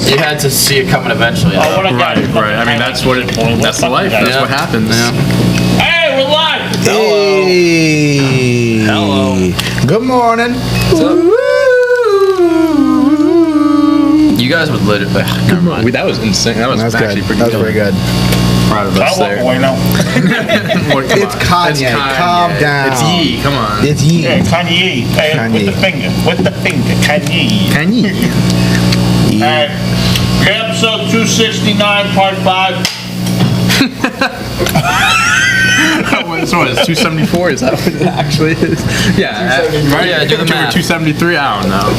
You had to see it coming eventually. Oh, what I got. Right. I mean, that's the life. That's what happens. Yeah. Hey, we're live. Hey. Hello. Good morning. You guys would literally. Never mind. That was insane. That was actually good. pretty That was good. very good. Proud of us I'll walk there. away now. It's Kanye. Calm down. It's Yee. Come on. It's Yee. Yeah, Kanye. Hey, Kanye. with the finger. Kanye. Kanye. Alright. Episode 269, part 5. So what, it's 274? Is that what it actually is? Yeah, right? Yeah, do the math. 273? I don't know.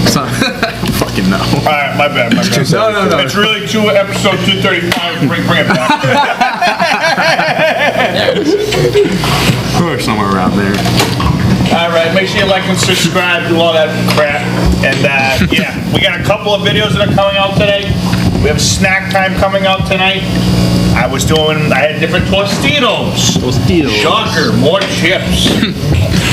So, I don't fucking know. Alright, my bad. No. It's really episode 235. Bring it back. Or somewhere around there. Alright, make sure you like and subscribe, do all that crap. And yeah, we got a couple of videos that are coming out today. We have snack time coming out tonight. I had different Tostitos. Shocker, more chips.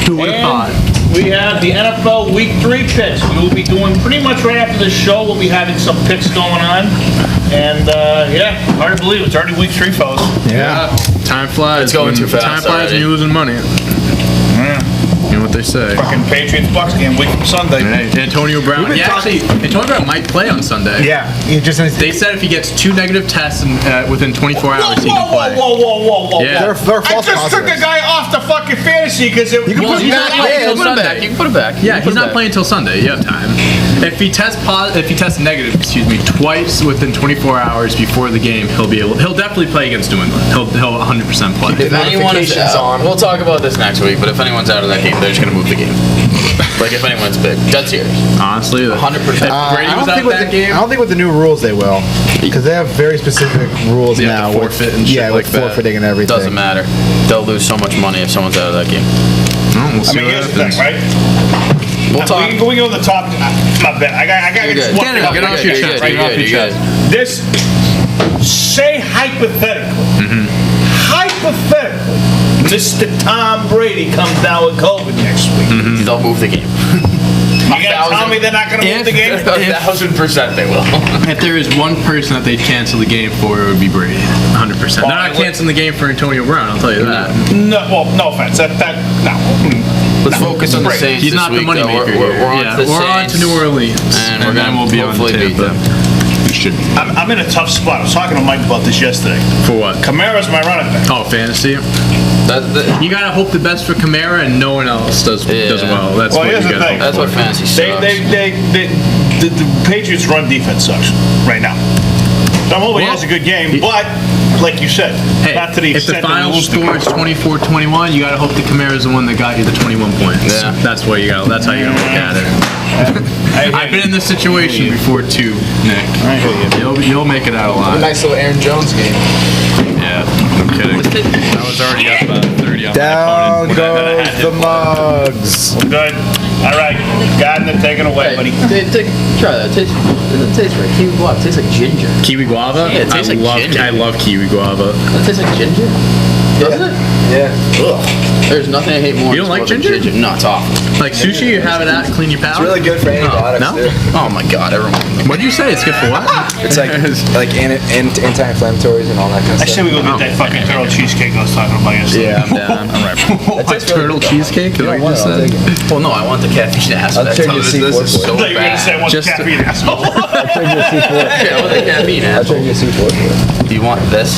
Who would have thought? We have the NFL Week 3 picks. We will be doing pretty much right after the show. We'll be having some picks going on. And yeah, hard to believe it's already Week 3, fellas. Yeah. Time flies. It's going too fast Time flies already. when you're losing money. You know what they say. Fucking Patriots-Bucks game, week from Sunday. Hey, Antonio Brown. Antonio Brown might play on Sunday. Yeah. He just They said if he gets 2 negative tests within 24 hours, he can play. Whoa. Yeah. They're I false just took a positives. guy off the fucking fantasy because it. You can put He's him not back playing in. until Sunday. You can put it back. Yeah, he's not playing until Sunday. You have time. If he tests negative, twice within 24 hours before the game, he'll definitely play against New England. He'll 100% play. If anyone is Notifications out, we'll talk about this next week, but if anyone's out of that game, they're just going to move the game. Like if anyone's big. That's serious. Honestly, 100%. Brady was out of that game. I don't think with the new rules they will, because they have very specific rules You now. have to forfeit and shit like with that. forfeiting and everything. Doesn't matter. They'll lose so much money if someone's out of that game. We'll I see mean, what here's the thing, happens. right? We'll talk. We can go to the top. My bad. I got You're just good. one thing. Get off your chest. You're good. You're good. This, say hypothetically, Mr. Tom Brady comes down with COVID next week. They'll move the game. You gonna tell me they're not gonna move the game? 1,000% they will. If there is one person that they'd cancel the game for, it would be Brady. 100%. They're not canceling the game for Antonio Brown, I'll tell you that. No, well, no offense. No. Let's focus on the Saints He's this not week, the moneymaker though. here. We're on to the We're on to Saints, New Orleans. and we're then gonna we'll be on to hopefully beat Tampa. them. I'm in a tough spot. I was talking to Mike about this yesterday. For what? Kamara's my running back. Oh, fantasy. That- You gotta hope the best for Kamara, and no one else does well. That's Well, what here's you the gotta thing. hope That's what for. fantasy sucks. The Patriots' run defense sucks right now. Tom Holloway has a good game, but like you said, Hey, not to the if the extent that final we lose the score is 24-21, you gotta hope the Kamara's the one that got you the 21 points. Yeah. That's what you gotta. That's how you gotta look at it. I've been in this situation before too, Nick. I hear you. You'll make it out alive. Nice little Aaron Jones game. Yeah, no kidding. I was already up 30 on my Down opponent when I goes had the him. mugs. Good. All right. Gardner, take it away, buddy. Try that. Doesn't taste right. Kiwi guava. It tastes like ginger. Kiwi guava? Yeah, it tastes like ginger. I love kiwi guava. It tastes like ginger. Doesn't it? Yeah. Ugh. There's nothing I hate more. You don't than like smoking ginger? No, it's awful. Like sushi, you have it out, clean your palate. It's really good for antibiotics No? too. Oh my god, everyone. What'd you say? It's good for what? It's like anti-inflammatories and all that kind of I stuff. say we go get that fucking turtle cheesecake I was talking about yesterday. Yeah. I'm down. I'm right. What, tastes really turtle good. cheesecake? Is You what don't you want just it, I'll said? take it. Well, no, I want the caffeine aspect. I'll turn your This C4 is for so I thought you were gonna say bad. what's Just- caffeine asshole. I'll trade you a C4. Yeah, I want the caffeine I'll asshole. trade you a C4 for it. Do you want this?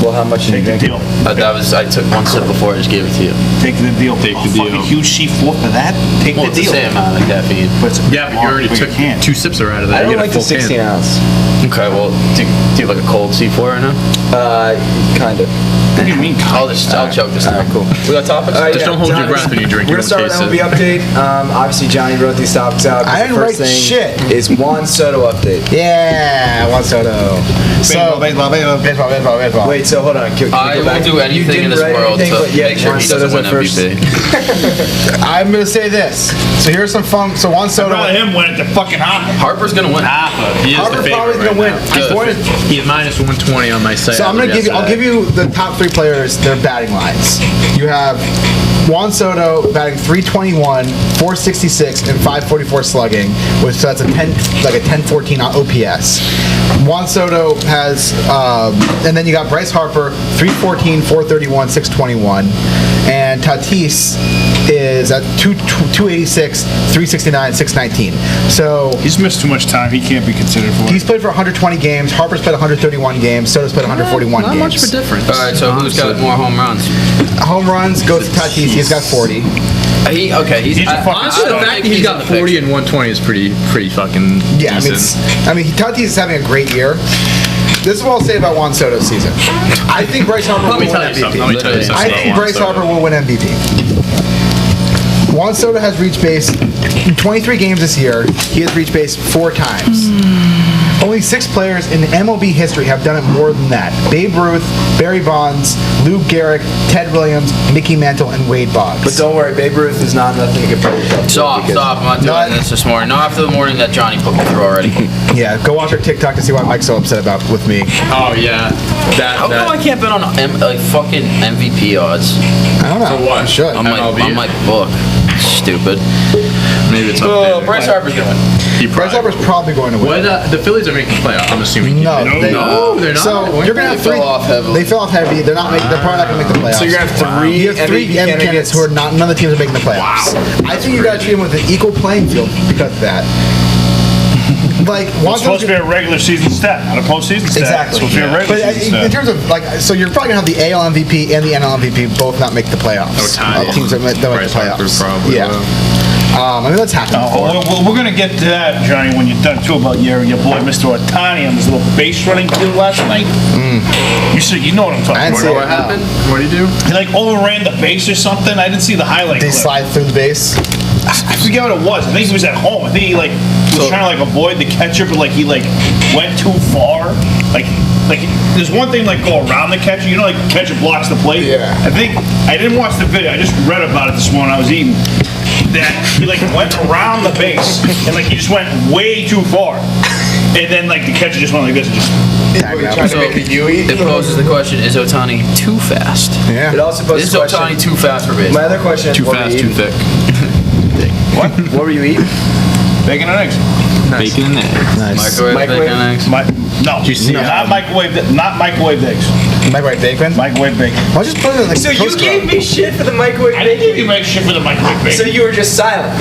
Well, how much are you Take the drinking? deal. I took one sip before I just gave it to you. Take the deal. Take the Fucking deal. huge C4 for that? Take Well, the it's the deal. same amount of caffeine. But it's Yeah, but you already bigger took can. 2 sips out of that. I You don't get a like the full can. 16 ounce. Okay, well, do you like a cold C4 right now? Kind of. What do you mean? I'll choke this All now. right, cool. We got topics? Just don't hold your breath when you drink. We're You gonna won't start with taste an MLB update. Obviously, Johnny wrote these topics out. I didn't The first write thing shit. Is Juan Soto update. Yeah, Juan Soto. Baseball. Wait, so hold on. Can we I go will back? do You anything didn't in this write world anything, to but yeah, make sure Juan he Soto's doesn't at win first. MVP. I'm gonna say this. So here's some fun. So Juan I'd Soto. rather him win it than fucking Harper. Harper's gonna win. He is Harper the probably favorite gonna right win. now. Good. Born is- He's minus 120 on my site. So I'm gonna give you. I'll give you the top 3 players, their batting lines. You have Juan Soto batting .321, .466, and .544 slugging, which so that's a 10-14 on OPS. Juan Soto has, and then you got Bryce Harper, .314, .431, .621, and Tatis is at 286, .369, .619. So He's missed too much time. He can't be considered for he's played for 120 games. Harper's played 131 games. Soto's played 141 Not games. much of a difference. All right, so who's got more home runs? Home runs goes to Tatis. He's got 40. He's a fucking Honestly, the fact that he's got 40 and 120 is pretty fucking Yeah, decent. I mean, Tatis is having a great year. This is what I'll say about Juan Soto's season. I think Bryce Harper will win MVP. Let me tell you something I about think Juan Bryce Soto. Harper will win MVP. Juan Soto has reached base in 23 games this year. He has reached base 4 times. Only 6 players in MLB history have done it more than that. Babe Ruth, Barry Bonds, Lou Gehrig, Ted Williams, Mickey Mantle, and Wade Boggs. But don't worry, Babe Ruth is not nothing to compare yourself to. Stop. I'm not doing this morning. Not after the morning that Johnny put me through already. Yeah, go watch our TikTok to see why Mike's so upset with me. Oh yeah, How come I can't bet on fucking MVP odds? I don't know. For what? You should. On MLB? my book. Stupid. maybe it's Oh, updated. Bryce Harper's gonna win. Bryce Harper's probably going to win. What the Phillies are making the playoff? I'm assuming. No, No, they're not. So you're gonna have They 3. fell off heavily. They fell off heavy. They're probably not gonna make the playoffs. So you're gonna have 3 You have 3 MVP MVP candidates who are not. None of the teams are making the playoffs. I think you gotta treat them with an equal playing field because of that. Like Juan It's supposed to be a regular season stat, not a postseason stat. Exactly. It's supposed to be a regular But season in stat. terms of so you're probably gonna have the AL MVP and the NL MVP both not make the playoffs. Ohtani. Teams that make the Bryce Harper playoffs. probably Yeah. will. I mean that's happened before. We're going to get to that, Johnny, when you're done, too, about your boy, Mr. Ohtani, on his little base running deal last night. You know what I'm talking I didn't about. see right? What happened? What do you do? He, like, overran the base or something. I didn't see the highlight They clip. slide through the base. I forget what it was. I think he was at home. I think he, was trying to, avoid the catcher, but, he went too far. Like, there's one thing, go around the catcher. You know, the catcher blocks the plate? Yeah. I didn't watch the video. I just read about it this morning. I was eating. That he, went around the base, and, he just went way too far. And then, the catcher just went like this and just... Trying to make a Yui. It poses the question: is Ohtani too fast? Yeah. It also poses Is the question. Ohtani too fast for baseball? My other question is, Too what were fast, you too eating? thick. What were you eating? Bacon and eggs. Bacon and eggs. Nice. Microwave bacon and eggs. No, not microwaved eggs. Microwave bacon. Microwave bacon. Why don't you just put it in the So you toaster gave oven? me shit for the microwave I didn't give bacon? you my shit for the microwave bacon. So you were just silent.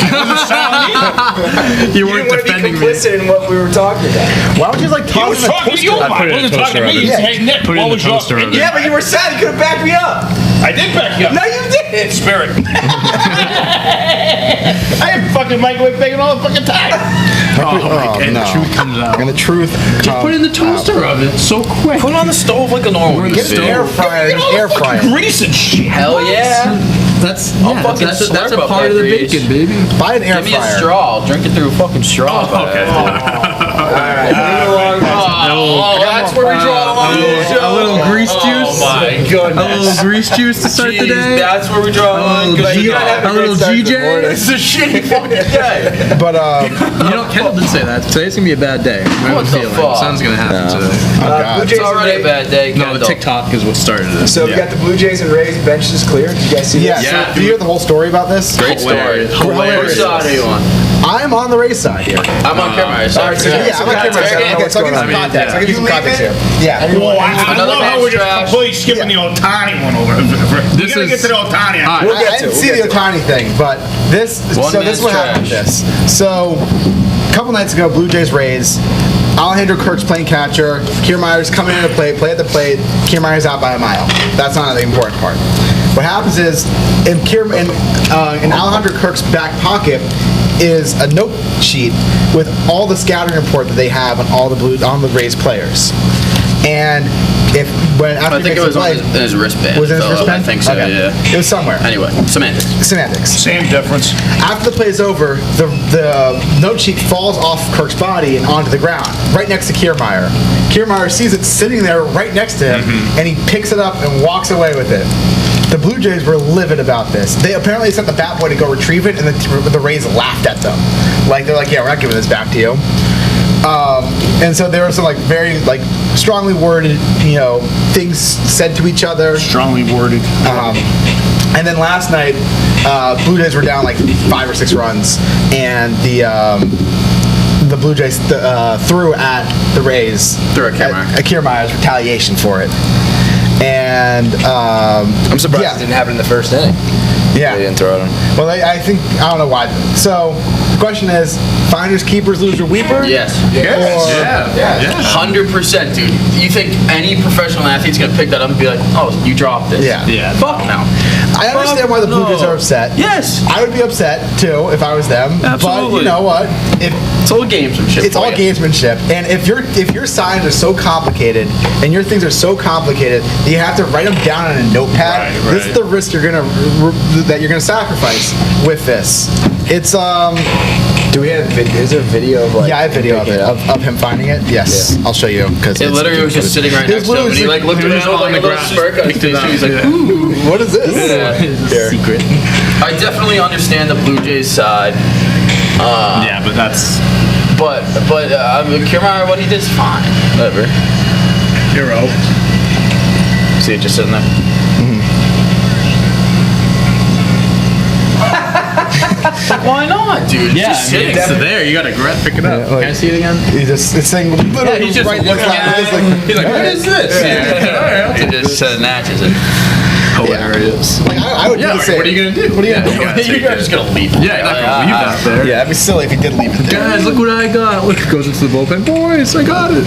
You You weren't didn't want to be defending me. complicit in what we were talking about. Why don't you He toss was it in the talking to toaster you, oven? Mike. it in Wasn't the talking to toaster me. oven. He said, "Hey, Nick, Put it in what the was your toaster oven. opinion?" Yeah, but you were sad. You could have backed me up. I did back you up. No, you didn't. Spirit. I have fucking microwave bacon all the fucking time. And no. the truth comes out. And the truth. Put it in the toaster oven. So quick. Put it on the stove like a normal. Get an air fryer. Just air fryer. Grease and shit. Hell yeah! That's fucking that's a slurp up part that of the grease. bacon, baby. Buy an air Give me a fryer. straw. I'll drink it through a fucking straw. Okay. Oh, that's where we draw the line. A little grease juice. Oh my A goodness. little grease juice to start the Jeez, day. that's where we draw the line. Good G- God. a little GJ. It's a shitty fucking day. But You know, Kendall did say that. Today's gonna be a bad day. I have What a the feeling. fuck? Something's gonna happen today. oh god. Blue It's Jays already a and bad day. No, the Kendall. TikTok is what started it. So we got the Blue Jays and Rays benches clear. Did you guys see Yeah. this? Yeah. So, do you hear the whole story about this? Great story. Hilarious. Whose Hilarious. side are you on? I'm on the race side here. I'm on camera. All right, so Yeah, I'm on camera side. What's Okay, so I'll going give you on? some context. I'll give you some You context leave here. Yeah. Well, I Another love how man's we're just trash. completely skipping the Ohtani one over. We This gotta is- get to the Ohtani. All right. We'll I get to didn't it. see We'll the get to Ohtani thing, but this. One So this is what man's happened. trash. This. So a couple nights ago, Blue Jays Rays. Alejandro Kirk's playing catcher. Kiermaier's coming in to play at the plate. Kiermaier's out by a mile. That's not the important part. What happens is in Alejandro Kirk's back pocket is a note sheet with all the scouting report that they have on all the Rays players. And after I he think makes it was the on play, his wristband. was it in his fell out. wristband? I think so, Okay. yeah. It was somewhere. Anyway, semantics. Semantics. Same difference. After the play is over, the note sheet falls off Kirk's body and onto the ground, right next to Kiermaier. Kiermaier sees it sitting there right next to him, and he picks it up and walks away with it. The Blue Jays were livid about this. They apparently sent the bat boy to go retrieve it, and the Rays laughed at them. They're like, yeah, we're not giving this back to you. And so there were some very strongly worded, things said to each other. Strongly worded. And then last night, Blue Jays were down like 5 or 6 runs, and the Blue Jays threw at the Rays. Threw at Kiermaier. At Kiermaier's retaliation for it. And I'm surprised it didn't happen in the first inning. Yeah. They didn't throw at him. Well, I think, I don't know why. So, the question is, finders, keepers, loser, weeper? Yes. Yeah. 100%, dude. You think any professional athlete's gonna pick that up and be like, oh, you dropped this? Yeah. Fuck no. I understand why the Blue Jays are upset. Yes. I would be upset, too, if I was them. But, Absolutely. you know what? It's all gamesmanship. It's all gamesmanship, and if your signs are so complicated and your things are so complicated that you have to write them down on a notepad, Right. this is the risk you're gonna sacrifice with this. It's Do we have? Is there a video of like? yeah, I have video of it of him finding it. Yes, I'll show you because It literally was just sitting right It was next to him, and he literally like looked he was around with on like a the little ground, smirk on his picked it face. up, He's like, yeah. ooh. What is this? Yeah. Secret. I definitely understand the Blue Jays side, Yeah, but that's but Kiermaier, what he did is fine. Whatever. hero. See it just sitting there. Why not, dude? It's Yeah, just I mean, sitting it's there. there. You gotta pick it up. Yeah, like- Can I see it again? It's saying literally he's just right looking next at to it. like, He's like, what is this? Yeah. He just snatches it. Hilarious. like, I would Yeah, do the like, same. what are you gonna do? What are you gonna do? gotta take You're it. just gonna leave it. Yeah, you're not gonna leave that there. Yeah, that'd be silly if he did leave it there. Guys, look what I got. Look, it goes into the bullpen. Boys, I got it.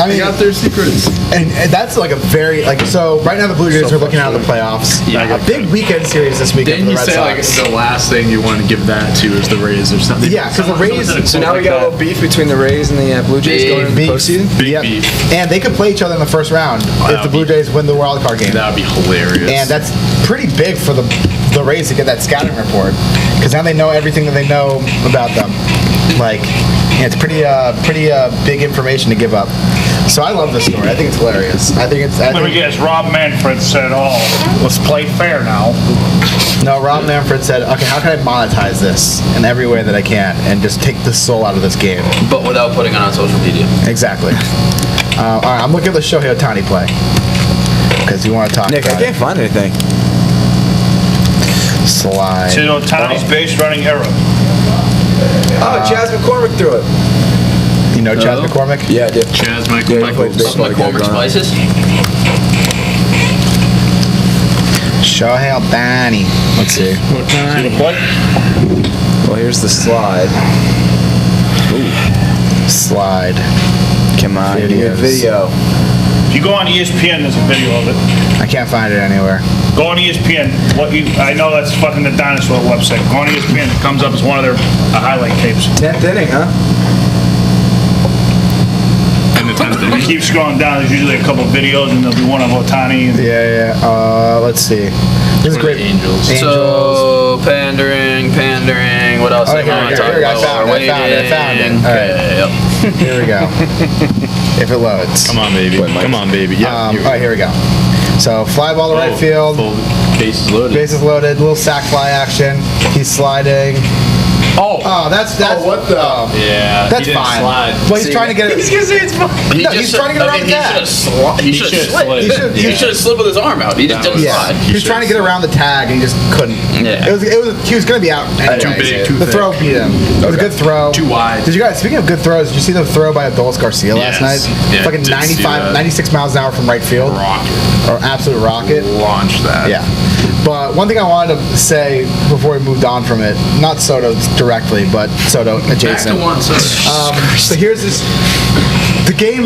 I mean, I got their secrets. and that's like a very so right now the Blue Jays are looking out of the playoffs. Yeah, A big weekend series this weekend Didn't for the you Red say Sox. like the last thing you want to give that to is the Rays or something? Yeah, 'cause the Rays- So now we got a little beef between the Rays and the Blue Jays going into the Beef. postseason. Big Yep. beef. And they could play each other in the first round if that'd the Blue be- Jays win the wild card game. That would be hilarious. And that's pretty big for the Rays to get that scouting report because now they know everything that they know about them. Like, it's pretty big information to give up. So I love this story. I think it's hilarious. I think Let me guess, Rob Manfred said, oh, let's play fair now. No, Rob Manfred said, okay, how can I monetize this in every way that I can and just take the soul out of this game? But without putting it on social media. Exactly. All right, I'm looking at the Shohei Ohtani play because you want to talk Nick, I about can't find anything. it. Slide. Said Otani's base running error. Oh, Chas McCormick threw it. You know Chas McCormick? Yeah, I did. Chaz Michael. Yeah, he played baseball together McCormick growing up. Spices. Shohei Ohtani. Let's see. Well, here's the slide. Slide. Come on, give me a Videos. video. If you go on ESPN, there's a video of it. I can't find it anywhere. Go on ESPN. I know that's fucking the dinosaur website. Go on ESPN. It comes up as one of their highlight tapes. 10th inning, huh? In the 10th You inning. keep scrolling down. There's usually a couple of videos, and there'll be one of Otani. And Yeah. Let's see. This is One of great. the Angels. So pandering. What else? Oh, do you here want we to go, talk here we go. I about? found We're it, I found it. waiting. All right. Okay, yep. Here we go. If it loads. Come on, baby. Wait, Mike. Come on, baby. Yeah. All right, here we go. So fly ball to right field. Full bases loaded. Bases loaded. Little sack fly action. He's sliding. Oh. Oh, that's what the? Yeah. that's he didn't fine. Slide. Well, he's trying to get it. He's gonna say it's fine. No, he's trying to get around the tag. He should have slid. slid. He should have slid with his arm out. He just didn't Yeah, slide. he was trying to get around the tag and he just couldn't. Yeah. He was going to be out anyway. Too big, too The thick. throw beat him. It was a good throw. Too wide. Did you guys? Speaking of good throws, did you see the throw by Adolis Garcia last Yes. night? Yeah, Fucking I did see 95, that. 96 miles an hour from right field. Rocket. Or absolute rocket. Launch that. Yeah. But one thing I wanted to say before we moved on from it, not Soto directly, but Soto Back adjacent. to one. So. So here's this. The game.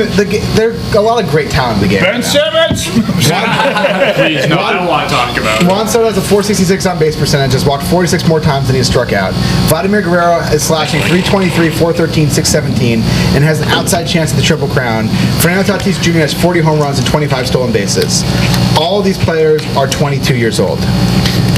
There are a lot of great talent in the game. Ben Simmons. Please, no, I don't want to talk about it. Juan Soto has a 466 on base percentage, has walked 46 more times than he has struck out. Vladimir Guerrero is slashing 323, 413, 617, and has an outside chance at the Triple Crown. Fernando Tatis Jr. has 40 home runs and 25 stolen bases. All of these players are 22 years old.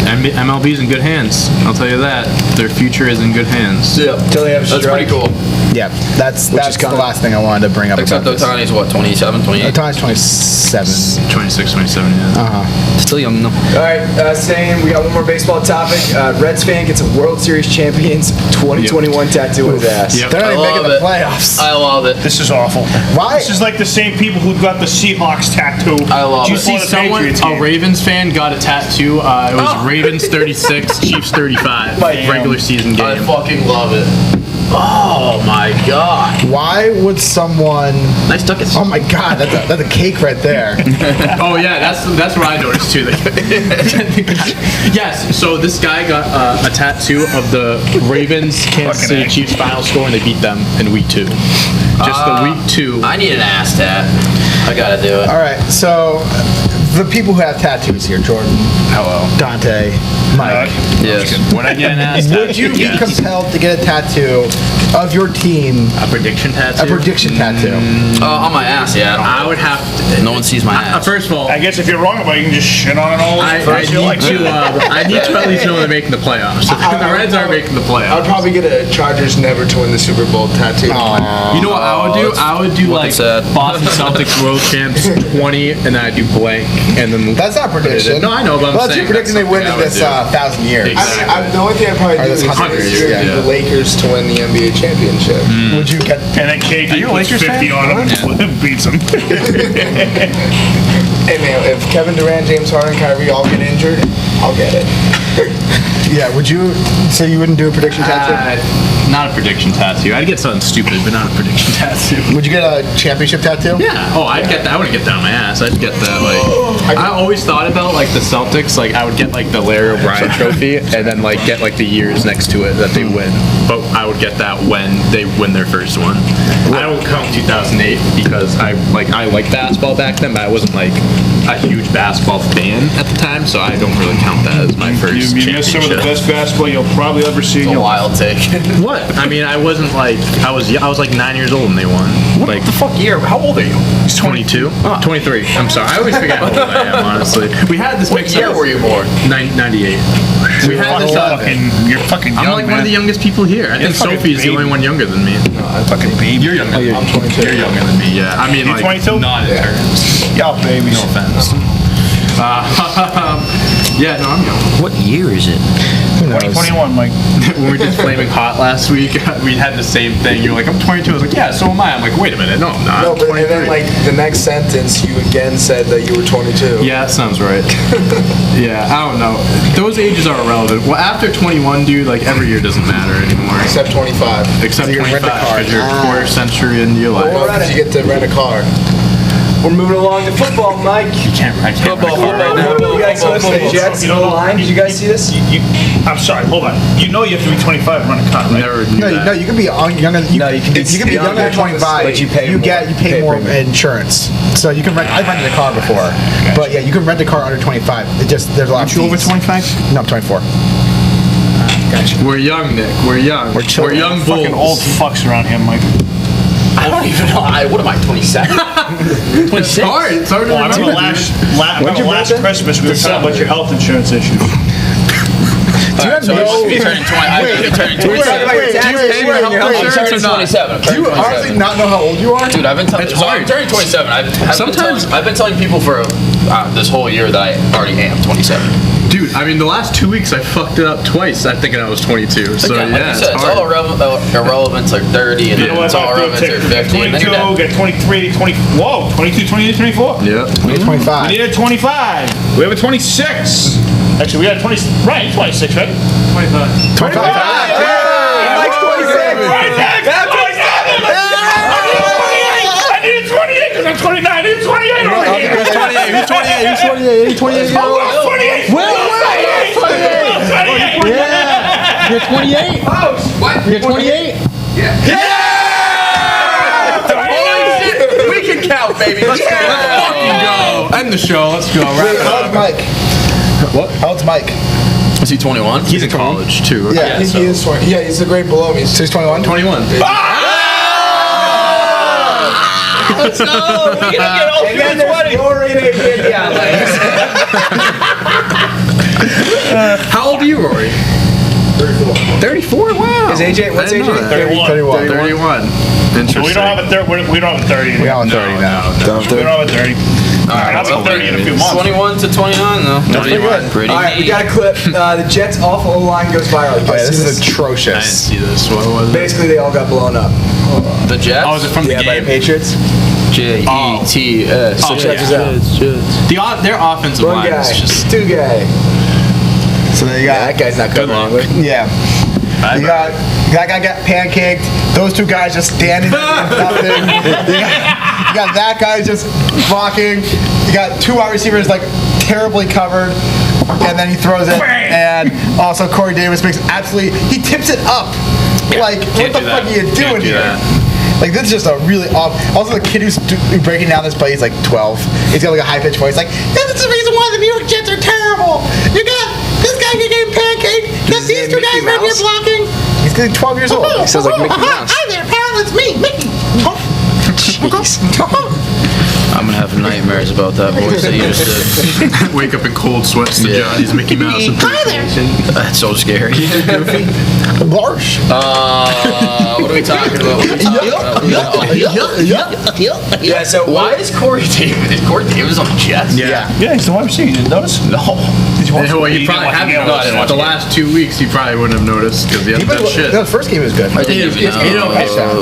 MLB's in good hands. I'll tell you that. Their future is in good hands. Yeah. Till they have That's strike. pretty cool. Yeah, that's the last thing I wanted to bring up. Except about this. Otani's what, 27, 28? Otani's 27. 26, 27, yeah. Still young though. All right, staying. We got one more baseball topic. Reds fan gets a World Series champions 2021 tattoo on his ass. Yep. They're not I even making love the it. playoffs. I love it. This is awful. Why? This is like the same people who got the Seahawks tattoo. I love Did you it. see the someone, Patriots a game. Ravens fan, got a tattoo? It was Ravens 36, Chiefs 35. Regular season I game. fucking love it. Oh my god. Why would someone? Nice duckets. Oh my God, that's a cake right there. Oh yeah, that's what I noticed too. Yes, so this guy got a tattoo of the Ravens Kansas City Chiefs final score, and they beat them in week 2. Just the week 2. I need an ass tat. I gotta do it. All right, so the people who have tattoos here, Jordan, Hello. Dante, Mike. Yes. When I get an ass Would you be compelled to get a tattoo of your team, a prediction tattoo? a prediction tattoo? On my ass, yeah. I would have to. No one sees my ass. First of all, I guess if you're wrong about it, you can just shit on it all. I need to at least know they're making the playoffs. The Reds aren't making the I'd playoffs. probably get a Chargers never to win the Super Bowl tattoo. You know what I would do? I would do like sad. Boston Celtics World Champs 20, and then I'd do blank, and then That's not prediction. No, I know, but I'm Well, that's saying you predicting they that's win in something this I would do. 1,000 years. Exactly. The only thing I'd probably Or do this is 100 just years, yeah. the Lakers to win the NBA championship. Would you get? And then KD Are you a puts Lakers 50 fan? on him, beats him. Hey man, if Kevin Durant, James Harden, Kyrie all get injured, I'll get it. Yeah. Would you? So you wouldn't do a prediction tattoo? Not a prediction tattoo. I'd get something stupid, but not a prediction tattoo. Would you get a championship tattoo? Yeah. Oh, I'd get that. I wouldn't get that on my ass. I'd get that like. I always thought about like the Celtics. Like I would get like the Larry O'Brien trophy, and then like get like the years next to it that they win. But I would get that when they win their first one. I don't count 2008 because I liked basketball back then, but I wasn't like a huge basketball fan at the time, so I don't really count that as my first You missed some of the championship. best basketball you'll probably ever see in A your life. wild take. What? I mean, I wasn't like I was like 9 years old when they won. Like the fuck year? How old are you? He's 22? 23. I'm sorry. I always forget how old I am, honestly. We had this What mix year up. were you born? 98. We had this You're fucking young, I'm like one of the youngest people here. I think fucking Sophie's the baby. only one younger than me. fucking baby. You're younger. I'm 22. You're younger than me. Yeah. I mean, You're like 22? not in terms. Y'all babies. No offense. Yeah, no, I'm young. What year is it? 2021, Mike. When we were just flaming hot last week, we had the same thing. You were like, I'm 22. I was like, yeah, so am I. I'm like, wait a minute. No, I'm not. No, I'm but 23. and then like the next sentence, you again said that you were 22. Yeah, that sounds right. Yeah, I don't know. Those ages are irrelevant. Well, after 21, dude, like every year doesn't matter anymore. Except 25. Except You can 25, rent a car. because you're a quarter century into your life. Well, because you get to rent a car. We're moving along to football, Mike. I can't Football rent a car. right now. You guys saw the Jets on the line. Did you guys see this? I'm sorry, hold on. You know you have to be 25 to run a car, right? Never knew No, that. you can be younger. No, you can be be younger than 25. but you pay more. You pay more insurance. So you can rent. I've rented a car before, but yeah, you can rent a car under 25. It just there's a lot. Aren't you over 25? No, I'm 24. We're young, Nick. We're young. We're children. young bulls. Fucking old fucks around here, Mike. I don't even know. What am I, 27? It's hard. It's hard to Well, I remember. remember last Christmas we were talking about your health insurance issues. Do you have So I no? should be turning 20. I should be turning 27. Wait, Do you pay for your health I'm insurance or turning not? 27. I'm Do you turning honestly 27. not know how old you are? Dude, I've been telling. It's So I'm hard. turning 27. Sometimes- I've been telling people for this whole year that I already am 27. Dude, I mean, the last 2 weeks I fucked it up twice. I'm thinking I was 22. So Again, yeah, like you it's said, it's hard. all irrelevant to 30, and You know what? it's all relevant to 50. And then 22, you're done. get 23, 20. Whoa, 22, 28, 24. Yeah. We 25. need a 25. We have a 26. Actually, we got a 20. Right, 26, right? 25. 25. Mike's 27. Right, that's 27. I need a 28 because I'm 29. I need a 28 over here. Who's 28? Who's 28? Who's 28? Who's 28 years old? Oh, 28. Yeah. You're 28? What? You're 28? We can count, baby. Let's fucking go. End the show. Let's go. Wrap it How up. old's Mike? What? How old's Mike? Is he 21? He's in college, too. Yeah, He is 20. Yeah, he's a great below me. So he's 21. 21. Let's go. We're gonna get all And then there's Rory and How old are you, Rory? 34. 34? Wow. Is AJ? What's I didn't know AJ? that. 31. 31. Interesting. We don't have a 30. We don't have a 30 We anymore. all 30 now. We don't have a 30. I'll have a 30 in a few months. 21 to 29 though. That's pretty good. Pretty All right, we neat. got a clip. The Jets' awful O-line goes viral. You Oh, yeah, guys this see is this? I didn't atrocious. see this. What was it? Basically, they all got blown up. The Jets. Oh, is it from the Yeah, by the game? Patriots. Jets. Oh, check this out. Their offensive One line guy, is just. two guy. So then you Yeah, that got, guy's not Good coming luck. anywhere. yeah. You got that guy got pancaked. Those two guys just standing there doing nothing. You got that guy just blocking. You got two wide receivers like terribly covered, and then he throws it. And also Corey Davis makes absolutely he tips it up. Like what the fuck are you doing here? Like this is just a really off. Also the kid who's breaking down this play, he's like 12. He's got like a high pitched voice, like this is the reason why the New York Jets are terrible. You got this guy getting pancaked. You got these two Mickey guys right here Mouse? blocking. He's getting 12 years old. He sounds like Mickey Mouse. Hi there, pal. It's me, Mickey. I'm gonna have nightmares about that voice that you just did. Wake up in cold sweats to Yeah. Johnny's Mickey Mouse impersonation. That's so scary. Larsh. What are we talking about? Yeah, so Why is Corey Davis? Is Corey Davis on the Jets? Yeah. Yeah, he's the wide receiver. You didn't notice? No. Did you watch Well, the you probably game? haven't No, I noticed. didn't watch The the game. last 2 weeks, you probably wouldn't have noticed because he hasn't done shit. The first game was good. I didn't even know.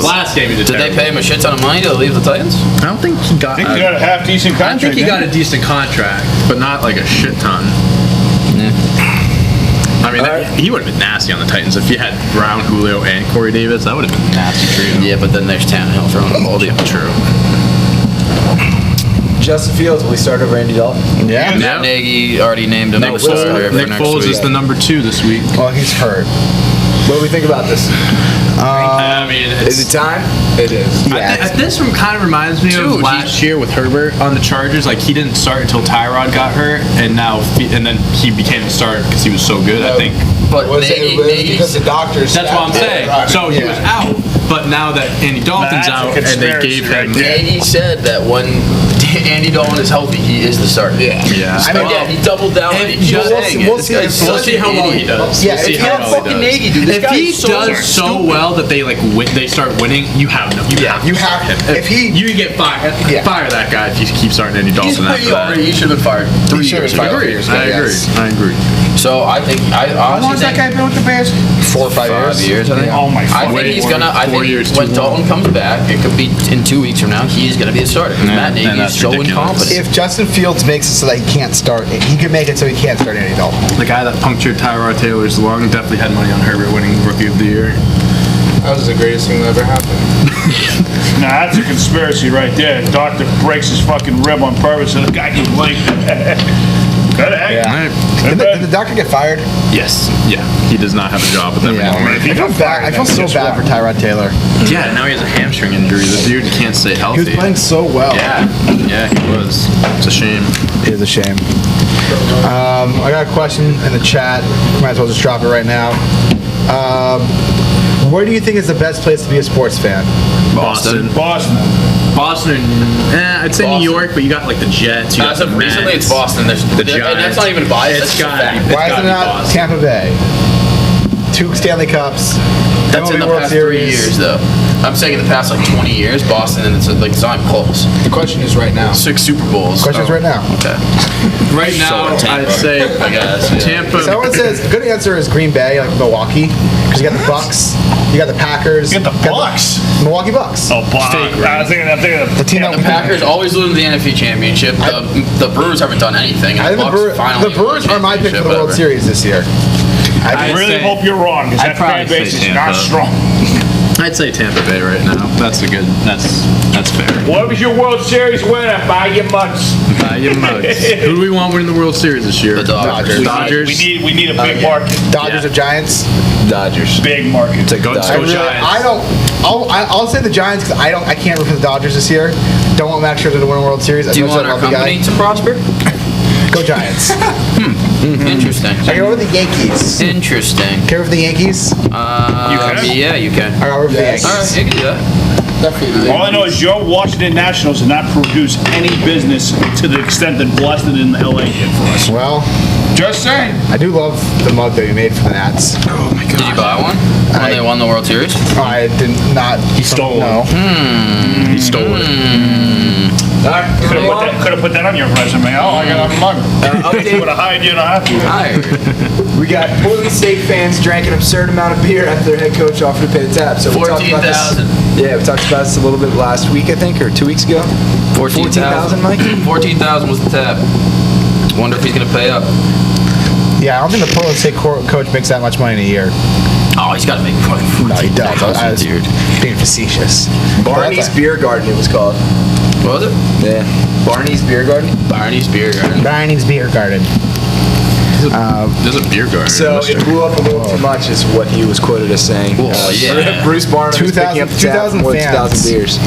Last game he did. Did they pay him a shit ton of money to leave the Titans? I don't think he got. I think he got a half decent I contract. think he got didn't a decent contract, but not like a shit ton. I mean, he would have been nasty on the Titans if you had Brown, Julio, and Corey Davis. That would have been a nasty trio. Yeah, but then there's Tannehill throwing the ball to you. True. Justin Fields, will he start over Andy Dalton? Yeah. Matt Nagy already named him the starter for Nick next Foles week. is the number 2 this week. Well, he's hurt. What do we think about this? I mean, Is it time? It is. This one kind of reminds me of Dude, last year with Herbert on the Chargers. Like he didn't start until Tyrod got hurt, and then he became the starter because he was so good. I think But Nagy's because the doctors. that's what I'm saying. So he was out, but now that Andy Dalton's That's a out, and they conspiracy gave right him. there. Nagy said that when Andy Dalton is healthy, he is the starter. Yeah. I mean, yeah, he doubled down. If He keeps we'll saying it. we'll This see- guy's We'll such see an how well he idiot. does. Yeah, We'll see if how you're well he fucking does. Nagy, dude, this If guy he is so does so stupid. well that they they start winning, you have no. You have you to start have- him. if he- you can get fired. Yeah. Fire that guy if you keep starting Andy He's Dalton after pretty that. already. He should have been fired 3 should have years been ago. fired 3 years ago. I agree. Yes. I agree. So I think How long has that guy been with the Bears? 4 or 5 5 years. years. I think. Oh my I fucking think he's word. gonna. I 4 think years, when too Dalton comes back, it could be in 2 weeks from now. He's gonna be the starter. Because Matt Nagy and is that's so ridiculous. incompetent. If Justin Fields makes it so that he can't start, he can make it so he can't start Andy Dalton. The guy that punctured Tyrod Taylor's lung definitely had money on Herbert winning Rookie of the Year. That was the greatest thing that ever happened. Nah, that's a conspiracy right there. The doctor breaks his fucking rib on purpose and the guy can blink. Good egg. Yeah. Good Did the doctor get fired? Yes. Yeah. He does not have a job with them anymore. If he I feel got bad. fired, I feel then so guess bad what? for Tyrod Taylor. Yeah. Now he has a hamstring injury. The dude can't stay healthy. He was playing so well. Yeah. Yeah. He was. It's a shame. It is a shame. I got a question in the chat. Might as well just drop it right now. Where do you think is the best place to be a sports fan? Boston. Boston. Boston. I'd say Boston. New York, but you got like the Jets. You got As of the recently, Mets. it's Boston. There's, The and that's Giants. not even biased. It's That's just a gotta be. fact. Why is gotta it be not Boston. Tampa Bay? 2 Stanley Cups. That's in MLB the World past 3 Series. years, though. I'm saying in the past like 20 years, Boston, and it's like it's not even close. The question is right now. 6 Super Bowls. Questions right now. Okay. Right now, Tampa. I'd say I guess. Yeah. Tampa. Someone says good answer is Green Bay, like Milwaukee, because you got the Bucks, you got the Packers, Get the Bucks. Milwaukee Bucks. Oh, Bucks. I'm thinking of The team that The Packers always losing the NFC Championship. The Brewers haven't done anything. I And think Bucks finally the Brewers won are my pick for the championship, World whatever. Series this year. I I'd really say- hope you're wrong, because I'd that fan probably base say is not Tampa. strong. I'd say Tampa Bay right now. That's a good. That's fair. Whoever's your World Series winner, buy your mugs. Buy your mugs. Who do we want winning the World Series this year? The Dodgers. Dodgers. We need a big market. Dodgers Yeah. or Giants? Dodgers. Big market. Go Giants. I'll say the Giants because I can't root for the Dodgers this year. Don't want Max Scherzer to win a World Series. Do you want our company to prosper? Go Giants. Interesting. I go over the Yankees. Interesting. Care for the Yankees? Yeah, you can. I go over the Yes. All Yankees. right, you can do that. Definitely. All I know is your Washington Nationals did not produce any business to the extent that Boston and LA did for us. Well, Just saying. I do love the mug that you made for the Nats. Oh my god. Did you buy one when they won the World Series? I did not. He stole No. He stole it. All right, Could have put that on your resume. Oh, I got a mug. update. Would have hired you in a heartbeat. We got Portland State fans drank an absurd amount of beer after their head coach offered to pay the tab. So we talked about this. 14,000. Yeah, we talked about this a little bit last week, I think, or 2 weeks ago. 14,000, Mike? 14,000 was the tab. Wonder if he's gonna pay up. Yeah, I don't think the Portland State coach makes that much money in a year. Oh, he's gotta make probably No, he does. I was dude. being facetious. Barney's Beer Garden, it was called. What was it? Yeah. Barney's Beer Garden. Barney's Beer Garden. Barney's Beer Garden. There's a beer garden. So it blew up a little too much, is what he was quoted as saying. Oh, yeah. Bruce Barnum was picking up the tab for 2,000 more than 2,000 fans. beers.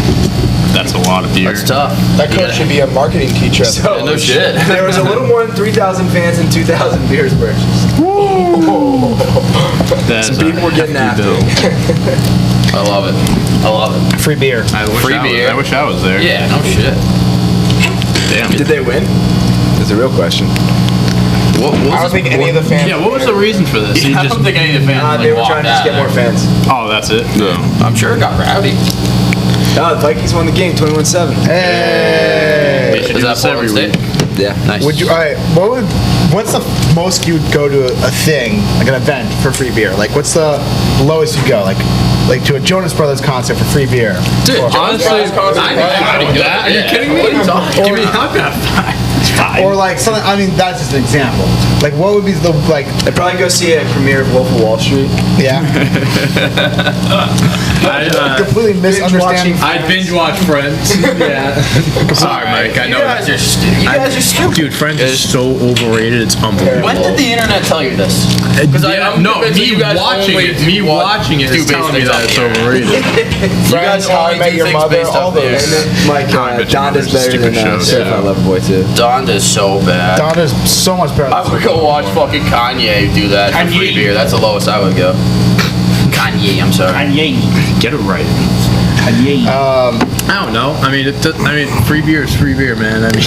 That's a lot of beer. That's tough. That coach should be a marketing teacher. So, No shit. There was a little more than 3,000 fans and 2,000 beers purchased. Some people were getting after it. I love it. I love it. Free beer. Free beer. I wish I was there. Yeah, no shit. Damn. Did they win? That's a real question. What I don't think any of the fans. Yeah, what was the reason for this? I don't think any of the fans They like, were trying to just walked get more out of there. fans. Oh, that's it? No. I'm sure it got rowdy. No, the Vikings won the game 21-7. Hey. They should Is do that this every Portland week. State? Yeah. Nice. Would you? All right. What's the most you'd go to a thing like an event for free beer? Like, what's the lowest you go? Like to a Jonas Brothers concert for free beer? Dude, honestly, I'd do that. Are you kidding me? Give me a hot bath. Or like something. I mean, that's just an example. Like, what would be the like? I'd probably go see a premiere of Wolf of Wall Street. Yeah. Completely misunderstand. I'd binge watch Friends. Yeah. Sorry, Mike. I know. You guys are stupid. Dude, Friends is so overrated. It's unbelievable. When did the internet tell you this? Because I'm no, convinced that me you guys watching only it. do Me what- watching it do is based telling me things that off it's the internet. overrated. You guys How I only Met do Your things Mother, based all off the those. internet. Mike, I Bet Your Donda's Mother's better stupid than show, Certified yeah. Lover Boy too. Donda's so bad. Donda's so much better. I would go watch fucking Kanye do that for free Kanye. beer. That's the lowest I would go. Kanye, I'm sorry. Get it right. I don't know. I mean, free beer is free beer, man. I mean,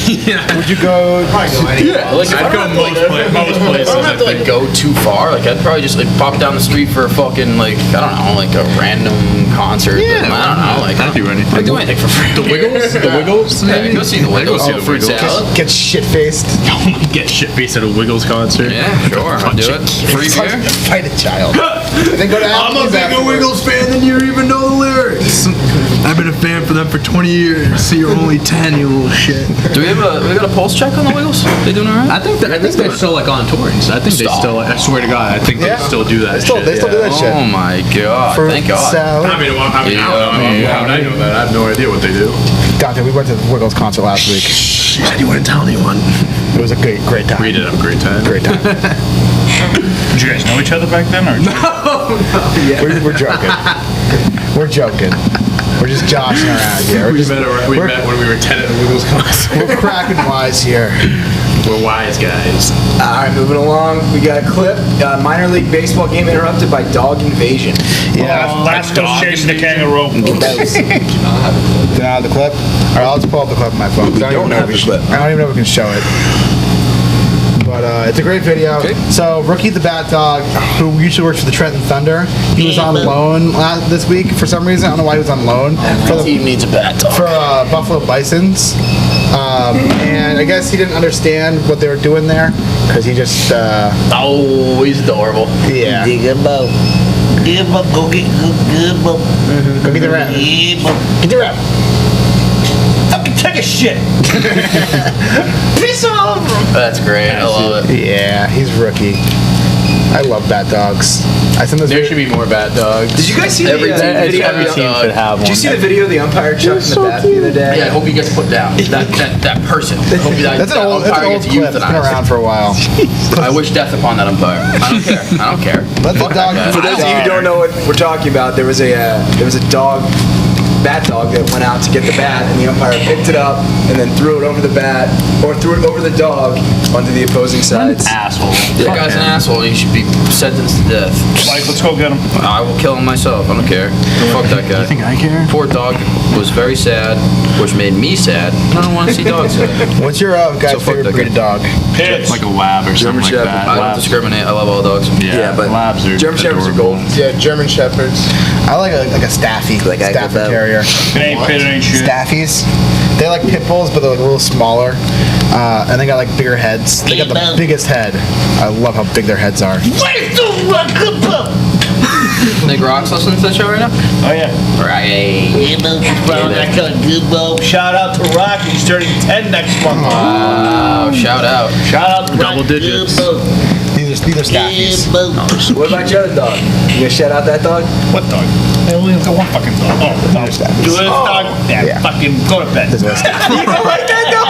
Would you go? Yeah, like if I'd I go don't most places. I don't have to like go too far. Like I'd probably just like pop down the street for a fucking like I don't know like a random concert. Yeah, I don't know. Like I'd do anything. I'd do anything for free. The Wiggles? The Wiggles? Yeah, go see the I'd go Wiggles. see the Fruit Wiggles. salad. Get shit faced. Get shit faced at a Wiggles concert. Yeah, sure. I'll do it. Free beer. Fight a child. Then go to Applebee's afterwards. fan than you even know the lyrics. I've been a fan for them for 20 years. So you're only 10, you little shit. Do we got a pulse check on the Wiggles? They doing alright? I think they're still like on tours. I think they Stop. still. I swear to God, I think Yeah. they still do that. They still do that shit. Oh my god! Fruit Thank God. salad. I mean, Yeah, how would I know that? I have no idea what they do. Dante, we went to the Wiggles concert last week. You wouldn't tell anyone. It was a great time. We did have a great time. Great time. Did you guys know each other back then, or? We're joking. We're joking. We're just joshing around here. We met when we were 10 at the Wiggles concert. We're cracking wise here. We're wise guys. All right, moving along. We got a clip. Minor league baseball game interrupted by dog invasion. Yeah. Last goes chasing the kangaroo. Do you have the clip? All right, let's pull up the clip on my phone. I don't have the clip. I don't even know if we can show it. But it's a great video. So Rookie the Bat Dog, who usually works for the Trenton Thunder, he was on loan this week for some reason. I don't know why he was on loan for the Team needs a bat dog. for Buffalo Bisons. And I guess he didn't understand what they were doing there because he just Oh, he's adorable. yeah. Dig him up. Give him up. Go get good up. Go get the rep. Give him up. Get the rep. Fucking take a shit. Piss all over him. That's great. I love it. Yeah, he's Rookie. I love Bat Dogs. I sent this. There should be more bat dogs. Did you guys see the Every team video? every team should have Did you see the video of the umpire chucking the bat the other day? Yeah, I hope he gets put down. That person. I hope That's an old clip. It's been around for a while. I wish death upon that umpire. I don't care. I don't care. Let the Fuck dog. that guy. For those of you who don't know what we're talking about, there was a dog bat dog that went out to get the bat, and the umpire picked it up and then threw it over the bat, or threw it over the dog onto the opposing sides. Asshole. That guy's an asshole. He should be sentenced to death. Mike, let's go get him. I will kill him myself. I don't care. Fuck that guy. You think I care? Poor dog was very sad, which made me sad. I don't want to see dogs sad. What's your guy's So fuck favorite that breed of dog? Pigs. Like a lab or something like Shepherd. that. I don't Labs. discriminate. I love all dogs. Yeah, but labs are German Shepherds are adorable. gold. Yeah, German Shepherds. I like a Staffy, Like I Staffy got that. Terrier. It ain't pit, it ain't shit. Staffies. They're like pit bulls, but they're like a little smaller, and they got like bigger heads. They got the biggest head. I love how big their heads are. Nick Rock's listening to the show right now? Oh, yeah. Right. Shout out to Rock. He's turning 10 next month. Wow, shout out. Shout out to Double Rock. digits. These are Staffies. What about your other dog? You gonna shout out that dog? What dog? Hey, we only got one fucking dog. Oh, dog. Staffies. Do this dog? Yeah, fucking go to bed. This is a Staffy. You don't like that dog?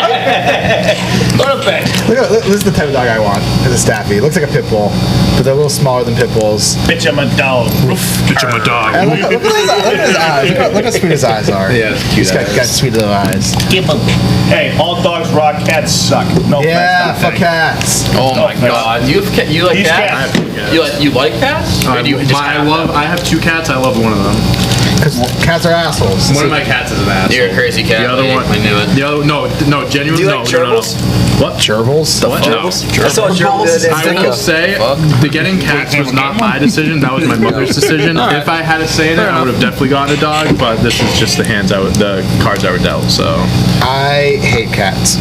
Go to bed. This is the type of dog I want. Is a Staffy. It looks like a pit bull, but they're a little smaller than pit bulls. Bitch, I'm a dog. Get your dog. And look at his eyes. Look how sweet his eyes are. Yeah, it's cute He's got sweet little eyes. Hey, all dogs rock, cats suck. No Yeah, offense, fuck nothing. cats. Oh my god. You like He's cats? cats. You like cats? Or do you just have them? I have 2 cats. I love one of them. Because cats are assholes. One of my cats is an asshole. You're a crazy cat. The other lady. one. I knew it. The other no, genuinely. Do you like no, no, no. gerbils? What? Gerbils? What? No. I saw a gerbil the other day. I will say, Fuck. the getting cats was not my decision. That was my mother's decision. Alright. If I had a say in it, I would have definitely gotten a dog. But this is just the cards I were dealt. So I hate cats.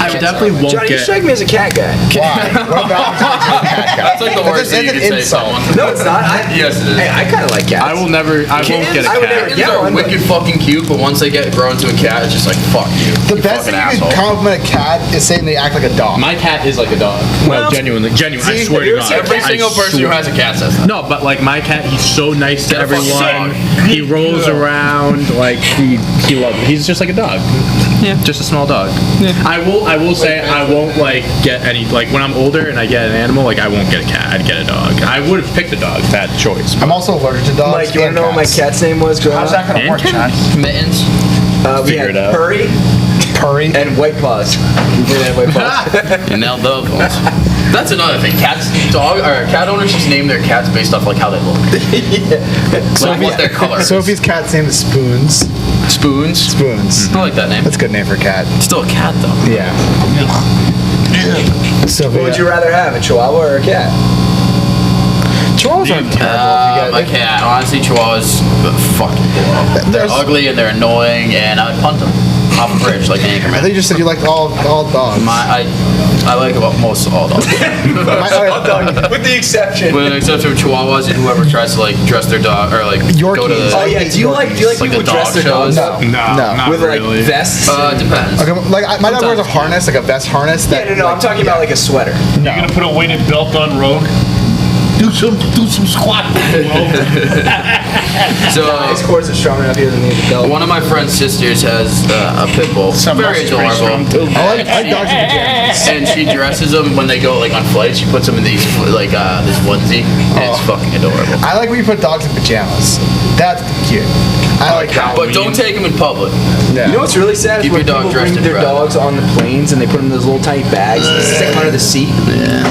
I definitely won't Johnny, you get. strike me as a cat guy. Why? What about cat guy? That's like the worst thing you could say to someone. No, it's not. Yes, it is. Hey, I kind of like cats. I will never. I won't get a I would never cat. get Kittens are one, but- wicked fucking cute, but once they get grown to a cat, it's just like, fuck you. The you best fucking thing you asshole. can compliment a cat is saying they act like a dog. My cat is like a dog. No, genuinely. I See, swear to God. Every I single person who swear- has a cat says that. No, but like my cat, he's so nice to Get a fucking everyone. dog. He rolls around like he loves it. He's just like a dog. Yeah, just a small dog. Yeah. I will say I won't like get any like when I'm older and I get an animal like I won't get a cat. I'd get a dog. I would have picked a dog if I had the choice. I'm also allergic to dogs. Mike, you want to know what my cat's name was growing How's up? that gonna work, John? Mittens. We Figure had it out. Purry Purry. and White Paws. We had White Paws. You nailed those ones. That's another thing. Cat owners just name their cats based off like how they look. Like what their color is. Sophie's cat's name is Spoons. Spoons. Spoons. I like that name. That's a good name for a cat. Still a cat though. Yeah. Sophie. What would you rather have, a Chihuahua or a cat? Chihuahuas aren't terrible. My cat. Honestly, Chihuahuas fucking horrible. They're There's- ugly and they're annoying, and I punt them off a bridge like an I anchorman. think you just said you liked all dogs. I like about most all dogs. With the exception. With the exception of Chihuahuas and whoever tries to like dress their dog or like go to Yorkies. Oh the. yeah, do you like people Like the who dress dog their dogs shows? up No, No. not with really. like vests? Depends. Okay, like my dog wears a harness, like a vest harness. Yeah, That, no, I'm talking about like a sweater. You gonna put a weighted belt on Rogue? Do some squat. So His cords are strong enough he doesn't need the belt. one of my friend's sisters has a pit bull. Very adorable. I like dogs in pajamas. And she dresses them when they go like on flights. She puts them in these like this onesie. And it's fucking adorable. I like when you put dogs in pajamas. That's cute. I like that. But don't take them in public. Yeah. You know what's really sad is Keep when your dog people bring dressed in their red. dogs on the planes and they put them in those little tiny bags and stick them under the seat.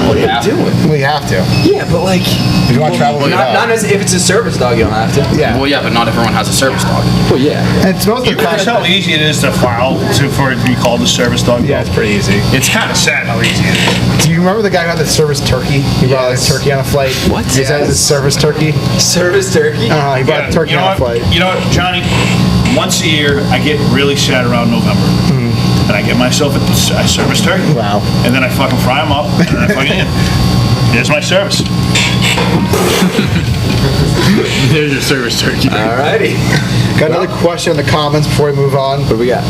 What are you doing? We have to. Yeah, but like, If you want to travel with your not dog. as if it's a service dog, you don't have to. Yeah. Well, yeah, but not everyone has a service dog. Well, yeah. And it's most of the That's time. how easy it is to file for it to be called a service dog. Yeah, it's pretty easy. It's kind of sad how easy it is. Do you remember the guy who had the service turkey? He brought a turkey on a flight. What? He said his service turkey. Service turkey. He brought a turkey you know on a what? flight. You know what, Johnny? Once a year, I get really sad around November. And I get myself a service turkey. Wow. And then I fucking fry them up. And then I fucking here's my service. There's your service turkey. Alrighty. Got another question in the comments before we move on. What do we got?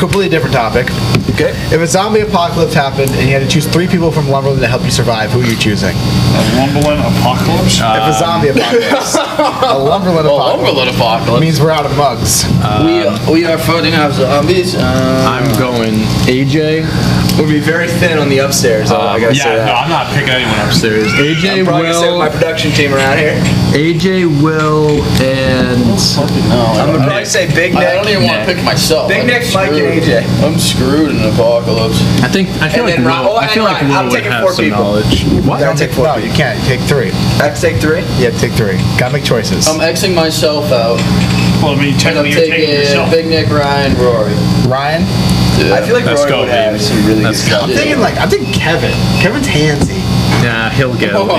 Completely different topic. Okay. If a zombie apocalypse happened and you had to choose 3 people from Lumberland to help you survive, who are you choosing? A Lumberland apocalypse? If a zombie apocalypse. A Lumberland apocalypse. Lumberland apocalypse. Means we're out of mugs. We are fighting our zombies. I'm going AJ. We'll be very thin on the upstairs. I gotta say that. I'm not picking anyone upstairs. AJ I'm probably gonna sit with my production team around here. AJ, Will, and I'm gonna probably say Big I Nick. don't even want to pick myself. Big I'm Nick, Mike, and screwed. AJ. I'm screwed in an apocalypse. I feel like then Ryan- Will. I feel like Ryan, Will I'm would taking have 4 some people. knowledge. What? Gotta take 4 No, people. you can't. You take 3. I have to take 3? Yeah, take 3. Gotta make choices. I'm Xing myself out. Well, I mean, And I'm technically you're taking taking yourself. Big Nick, Ryan, Rory. Ryan? Yeah. I feel like Let's Roy go, would have baby. some really Let's good stuff. I'm thinking Kevin. Kevin's handsy. Nah, he'll get out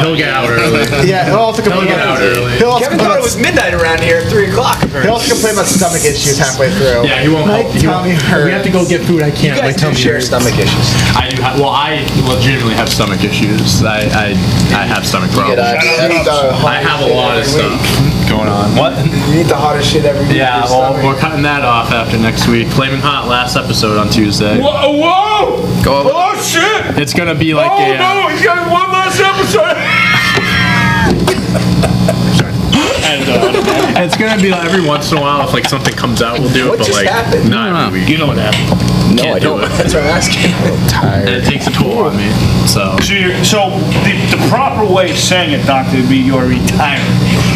early. Yeah, he'll also complain get out early. He'll also Kevin complain thought it was midnight around here at 3 o'clock. He'll also complain about stomach issues halfway through. Yeah, he won't My help. He won't- tummy if hurts. we have to go get food. I You can't. guys do share stomach issues. I do. I legitimately have stomach issues. I have stomach Get problems. out. I have a lot of stuff going on. What? You eat the hottest shit every week. Yeah, well, we're cutting that off after next week. Flaming Hot, last episode on Tuesday. Whoa! Go over. Oh, shit! It's gonna be like Oh, no, he's got one last episode! it's gonna be like every once in a while if like something comes out, we'll do it. What but just like, happened? not every week. You know what happened. No, I don't. That's what I'm asking. And it takes a toll on me. So. So the proper way of saying it, Doctor, would be you're retiring.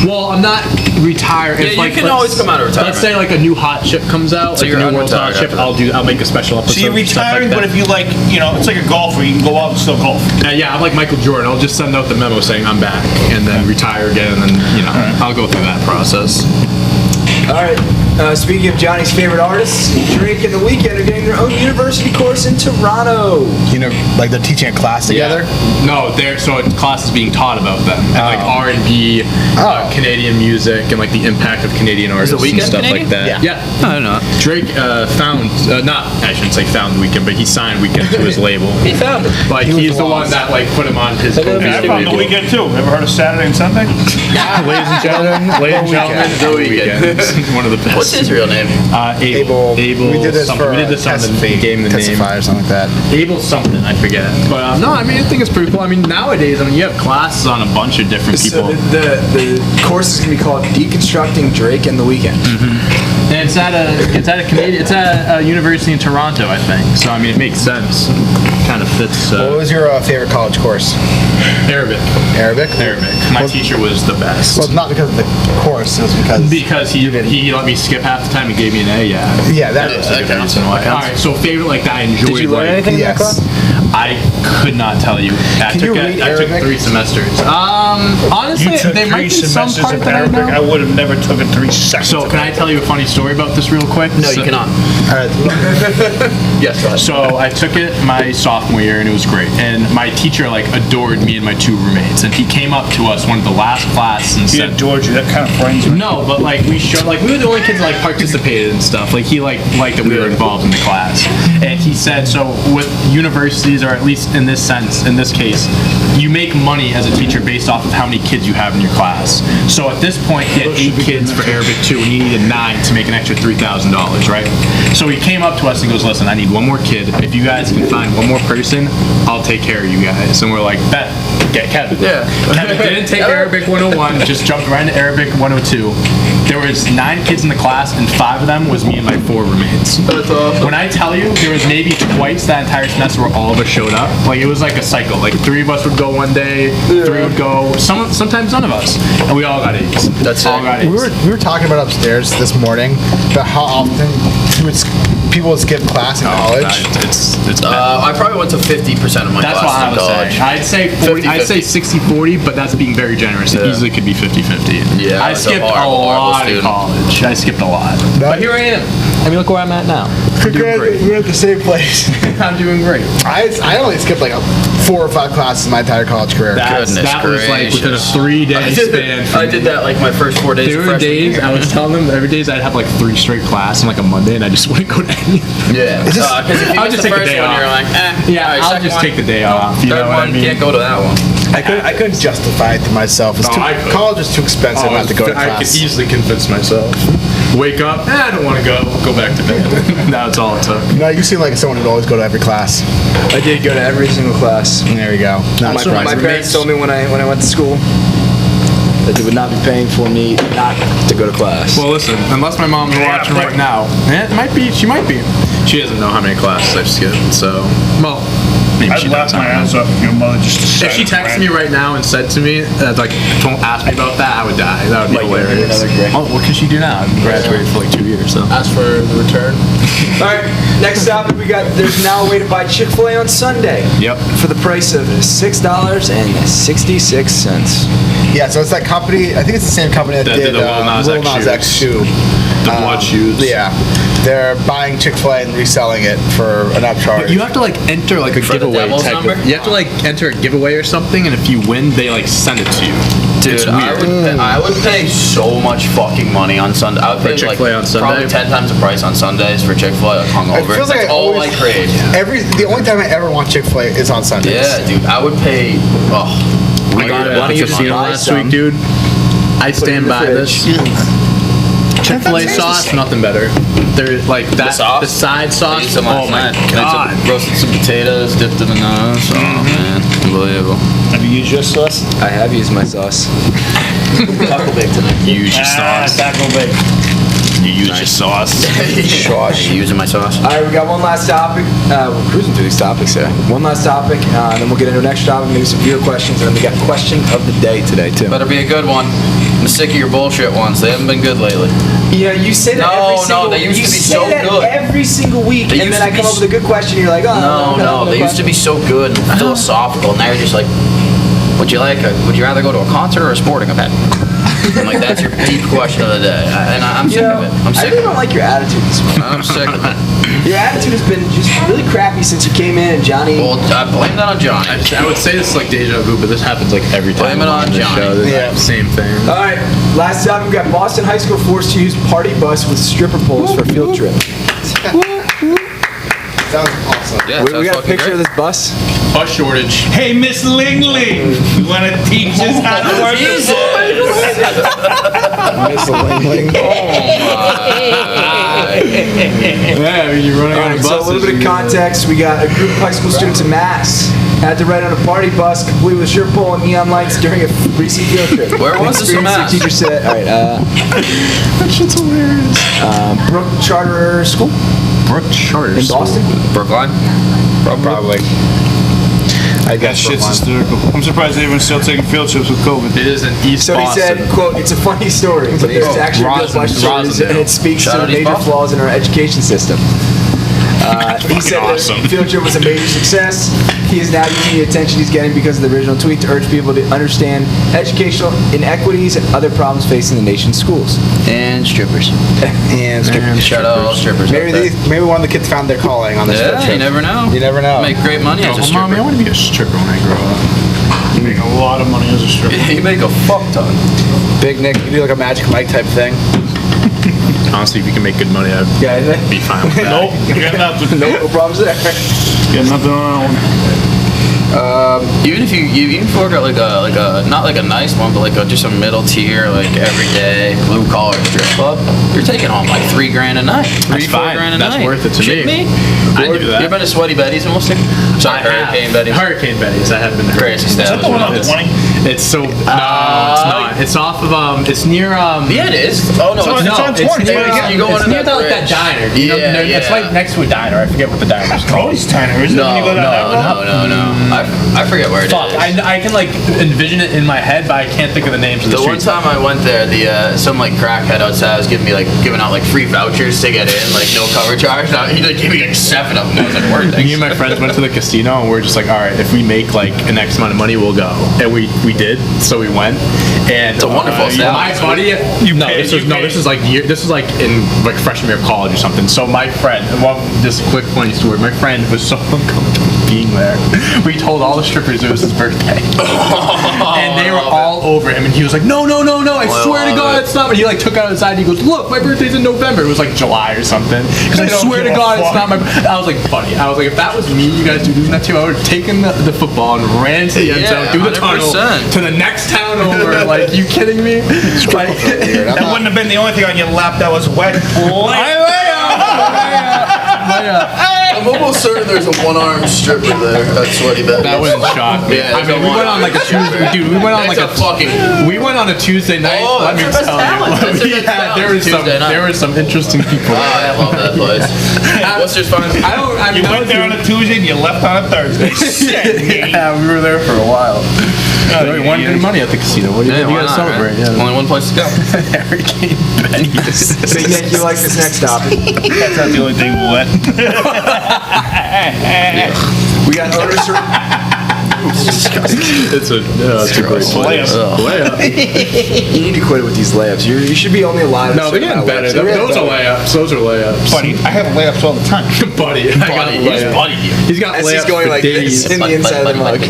Well, I'm not retired. Yeah, you can always come out of retirement. Let's say like a new hot chip comes out, So like you're a new World Hot unretired Chip. after that. I'll make a special episode. So you're stuff like retiring, that. but if you like, it's like a golfer, you can go out and still golf. Yeah, I'm like Michael Jordan. I'll just send out the memo saying I'm back, and then retire again, and then I'll go through that process. All right. Speaking of Johnny's favorite artists, Drake and The Weeknd are getting their own university course in Toronto. You know, like they're teaching a class together? No, so a class is being taught about them, and like R&B, Canadian music, and like the impact of Canadian artists and Weeknd stuff Canadian? like that. Yeah. I don't know. Drake I shouldn't say found Weeknd, but he signed Weeknd to his label. He found it. Like he's the one that like put him on his I found the label. weekend too. Ever heard of Saturday and Sunday? Ladies and gentlemen, The Weeknd. One of the best. What's his real name? Abel. We did this something. for We did this on the Testify, game the name. Testify or something like that. Abel something, I forget. But no, I mean, I think it's pretty cool. I mean, nowadays, you have classes on a bunch of different So people. the course is going to be called Deconstructing Drake and The Weeknd. And it's at a university in Toronto, I think. So I mean, it makes sense. Kind of fits. What was your favorite college course? Arabic. Arabic? Arabic. My teacher was the best. Well, not because of the course, it was because He let me skip half the time and gave me an A. Yeah. Yeah, that That's was a good counts. reason why. All right. So favorite like that I enjoyed. Did you learn anything in that yes. class? I could not tell you. I Can you read I took Arabic? 3 semesters. Honestly, You took there might 3 be some semesters part of that I Arabic. I know. would have never took it 3 seconds. So can I tell you a funny story about this real quick? No, you cannot. All right. Yes, go ahead. So I took it my sophomore year and it was great. And my teacher like adored me and my 2 roommates. And he came up to us one of the last classes and He said, adored you. That kind of friends me. no, but like we were the only kids that like participated and stuff. Like he liked that we were involved in the class. And he said, so with universities, or at least in this sense, in this case, you make money as a teacher based off of how many kids you have in your class. So at this point, he had 8 kids for Arabic 2 and he needed 9 to make an extra $3,000, right? So he came up to us and goes, listen, I need 1 more kid. If you guys can find 1 more person, I'll take care of you guys. And we're like, bet. Get Kevin. Yeah. Kevin didn't take Arabic 101, just jumped right into Arabic 102. There was 9 kids in the class, and 5 of them was me and my 4 roommates. That's awesome. When I tell you, there was maybe twice that entire semester where all of us showed up. Like, it was like a cycle. Like, 3 of us would go one day, 3 would go, sometimes none of us. And we all got A's. That's all it. got A's. We were talking about upstairs this morning about how often people would skip class in college. It's bad. I probably went to 50% of my That's what classes I in was college. saying. I'd say 40, 50-50. I'd say 60-40, but that's being very generous. It Yeah. easily could be 50-50. Yeah, I I was a skipped a horrible lot of student. college. I skipped a lot. But here I am. I mean, look where I'm at now. I'm doing great. We're at the same place. I'm doing great. I only skipped like 4 or 5 classes in my entire college career. That was like within a 3-day span. I did that like my first 4 days There of were freshman days, year. I was telling them, every days I'd have like 3 straight class on like a Monday and I just wouldn't go to any. Yeah. Because if you I'll missed just the take the first day one, off. you're like, Yeah, all right, I'll second just one, take the day off. You Third know what I one, mean? can't go to that one. I couldn't justify it to myself. It's Oh, I could. college is too expensive not to go to I could class. easily convince myself. Wake up, I don't want to go back to bed. That's all it took. No, you seem like someone who'd always go to every class. I did go to every single class. There you go. Not My surprising. parents told me when I went to school that they would not be paying for me not to go to class. Well, listen, unless my mom's watching right now, it might be. She might be. She doesn't know how many classes I've skipped, so well, maybe I'd she laugh does. my ass off if your mother just If she texted me right now and said to me, like, don't ask me about that, I would die. That would be hilarious. Oh, what can she do now? I've graduated for like 2 years, so. As for the return, All right, next topic we got. There's now a way to buy Chick-Fil-A on Sunday. Yep. For the price of $6.66. Yeah, so it's that company. I think it's the same company that That did did the Lil Nas X shoe. The blood shoes. Yeah, they're buying Chick-fil-A and reselling it for an upcharge. But you have to like enter like a For the giveaway devil's type number? of. You have to like enter a giveaway or something, and if you win, they like send it to you. dude, It's weird. I would pay so much fucking money on Sunday. I would pay Chick-fil-A on Sunday? probably 10 times the price on Sundays for Chick-fil-A, like hungover. It feels like That's I all always- I crave. the only time I ever want Chick-fil-A is on Sundays. Yeah, dude, I would pay. Oh, I got it why at don't the you casino buy last some? week, dude. I it in stand the by fridge. this. Chick-fil-A sauce, nothing better. They're like that. sauce? The side I sauce. used some Oh last my night. god. I took- roasted some potatoes, dipped them in those. Oh man, unbelievable. Have you used your sauce? I have used my sauce. Taco Bake tonight. Use your sauce. Taco Bake. You use your sauce. Sauce. Using my sauce. All right, we got one last topic. We're cruising through these topics here. One last topic, and then we'll get into the next topic, maybe some viewer questions, and then we got question of the day today, too. Better be a good one. I'm sick of your bullshit ones. They haven't been good lately. Yeah, you say that No, every no, single they used you to be say so that good. every single week, They and used then I to come be up with a good question, and you're like, oh, No, they used to be so good and philosophical. Now you're just like, would you rather go to a concert or a sporting event? I'm like, that's your deep question of the day, I'm sick of it. I'm I sick really of don't like your attitude this morning. it. I'm sick of it. Your attitude has been just really crappy since you came in, and Johnny. Well, I blame that on Johnny. I would say this is like deja vu, but this happens like every time. Blame it I'm on this Johnny. show. This Yeah. Same thing. All right, last topic, we got Boston High School forced to use party bus with stripper poles for field trip. Sounds awesome. Yeah, We got a picture of this bus. Bus shortage. Hey, Miss Ling Ling, you want to teach us how to work the Yeah, I mean, you're running All right, so a little bit of context. We got a group of high school students in Mass had to ride on a party bus complete with shirt pole and neon lights during a recent field trip. Where was this in Experience Mass? their teacher said, all right, That shit's hilarious. Brook Charter School Brook Charter in Boston. Brookline? Probably. I That guess shit's Brookline. hysterical. I'm surprised they're even still taking field trips with COVID. It is in East So he Boston. said, quote, it's a funny story, but there's actually real questions Rosendale. and it speaks Shout to out the East major Boston. flaws in our education system. He said awesome. the field trip was a major success. He is now using the attention he's getting because of the original tweet to urge people to understand educational inequities and other problems facing the nation's schools. And strippers. And strippers. Shout out all strippers. Maybe one of the kids found their calling on this field Yeah, trip. you never know. You never know. Make great money as a Oh, Mom, I stripper. want to be a stripper when I grow up. You make a lot of money as a stripper. You make a fuck ton. Big Nick, you do like a Magic Mike type thing. Honestly, if you can make good money, I'd Yeah, be fine with that. Nope, you got nothing. no problems there. Got nothing on that Even if you work at like a not like a nice one, but like just a middle tier, like everyday blue collar strip club, you're taking home like $3,000 a night. That's $4,000 fine. a That's night. worth it to Shit me. me. I do that. You ever been to Sweaty Betty's in Worcester? Sorry, Hurricane Betty's. Hurricane Betty's. I have been there. Greatest Is that the one on establishment. 20? It's so no, it's not. It's off of It's near Yeah, it is. Oh no, It's on 20. It's near, You go it's under near that like that bridge. diner. You know, Yeah, It's yeah. right next to a diner. I forget what the diner's called. Cody's Diner, isn't it? When you go down that road? No. I forget where it is. Fuck, I can like envision it in my head, but I can't think of the names of the The one streets. time I went there, some like crackhead outside was giving out like free vouchers to get in, like no cover charge. Now he like gave me like 7 of them. I was like, "Word, Me and my friends went to the casino and we are just like, all right, if we make like an X amount of money, we'll go. And we did, so we went. And It's a wonderful my establishment. buddy, this is like in like freshman year of college or something. So my friend, this quick funny story. My friend was so uncomfortable being there. We told all the strippers it was his birthday, and they were all over him. And he was like, no, I swear to God, it's not. And he like took out his side. And he goes, look, my birthday's in November. It was like July or something. Because I They don't swear to give a God, it's fuck. not my. I was like, buddy. I was like, if that was me, you guys doing that too, I would have taken the football and ran to the end zone, Yeah, through the tunnel, 100%. to the next town over. Like, you kidding me? Like, That wouldn't have been the only thing on your lap that was wet. I'm almost certain there's a one-armed stripper there. That's Sweaty Betty. that wouldn't shock me. Yeah, I mean, we went on like a Tuesday, dude. We went on like That's a fucking. we went on a Tuesday night. Oh, let me that's tell our best talent. That's you, our best talent. there was some interesting people. I love that place. What's your fun? I don't. You went there on a Tuesday and you left on a Thursday. Shit. Yeah, we were there for a while. We won good money at the casino. What do you, Yeah, why gotta not, celebrate? right? Yeah. Only one place to go. Hurricane Benny's. Big Nick, you like this next topic? That's not the only thing wet. We got owners. It's a great place. Layup. You need to quit with these layups. You should be only allowed. No, they're getting better. Those are layups. Those are layups. Buddy, I have layups all the time. Buddy, I got Buddy, he's layup. buddy here. He's got As layups he's going for like days. this in the inside of the mug.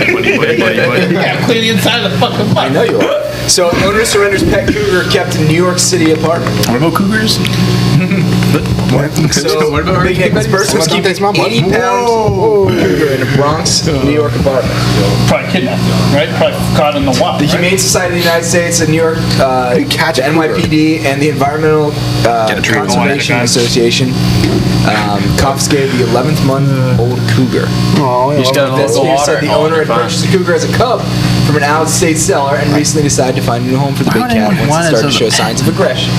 Yeah, clean the inside of the fucking I mug. know you are. So, owner surrenders pet cougar kept in New York City apartment. What about cougars? So, What about Big Nick, this person was keeping 80-pound cougar in a Bronx, New York apartment. Probably kidnapped, right? Probably caught in the wild. The right? Humane Society of the United States and New York, catch the a cougar? NYPD, and the Environmental treatment. Conservation Oh, yeah. Association confiscated the 11th-month-old cougar. You just gotta local Investigators water. said the owner had purchased the cougar as a cub from an out-of-state seller and recently decided to find a new home for the big cat once it started to show signs of aggression.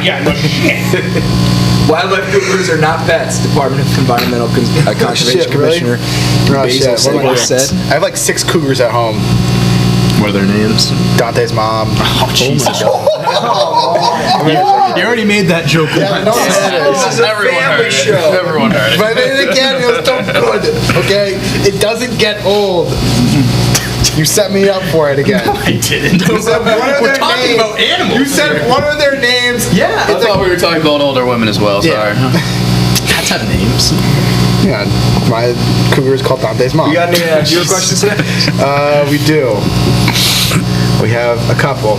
Yeah, no shit. Wildlife cougars are not pets, Department of Environmental Conservation Shit, really? Commissioner Oh, Basil shit. What am I said. doing? I have like 6 cougars at home. What are their names? Dante's mom. Oh, Jesus. You already made that joke Yeah, I know I said it. This is a family show. Everyone heard it. But I made it again. It was so good. Okay, it doesn't get old. You set me up for it again. I didn't. You said one of We're their talking names. about animals. You said one of their names. Yeah. I thought we were talking about older women as well. Sorry. Cats have names. Yeah, my cougar is called Dante's mom. You got any your questions today? We do. We have a couple.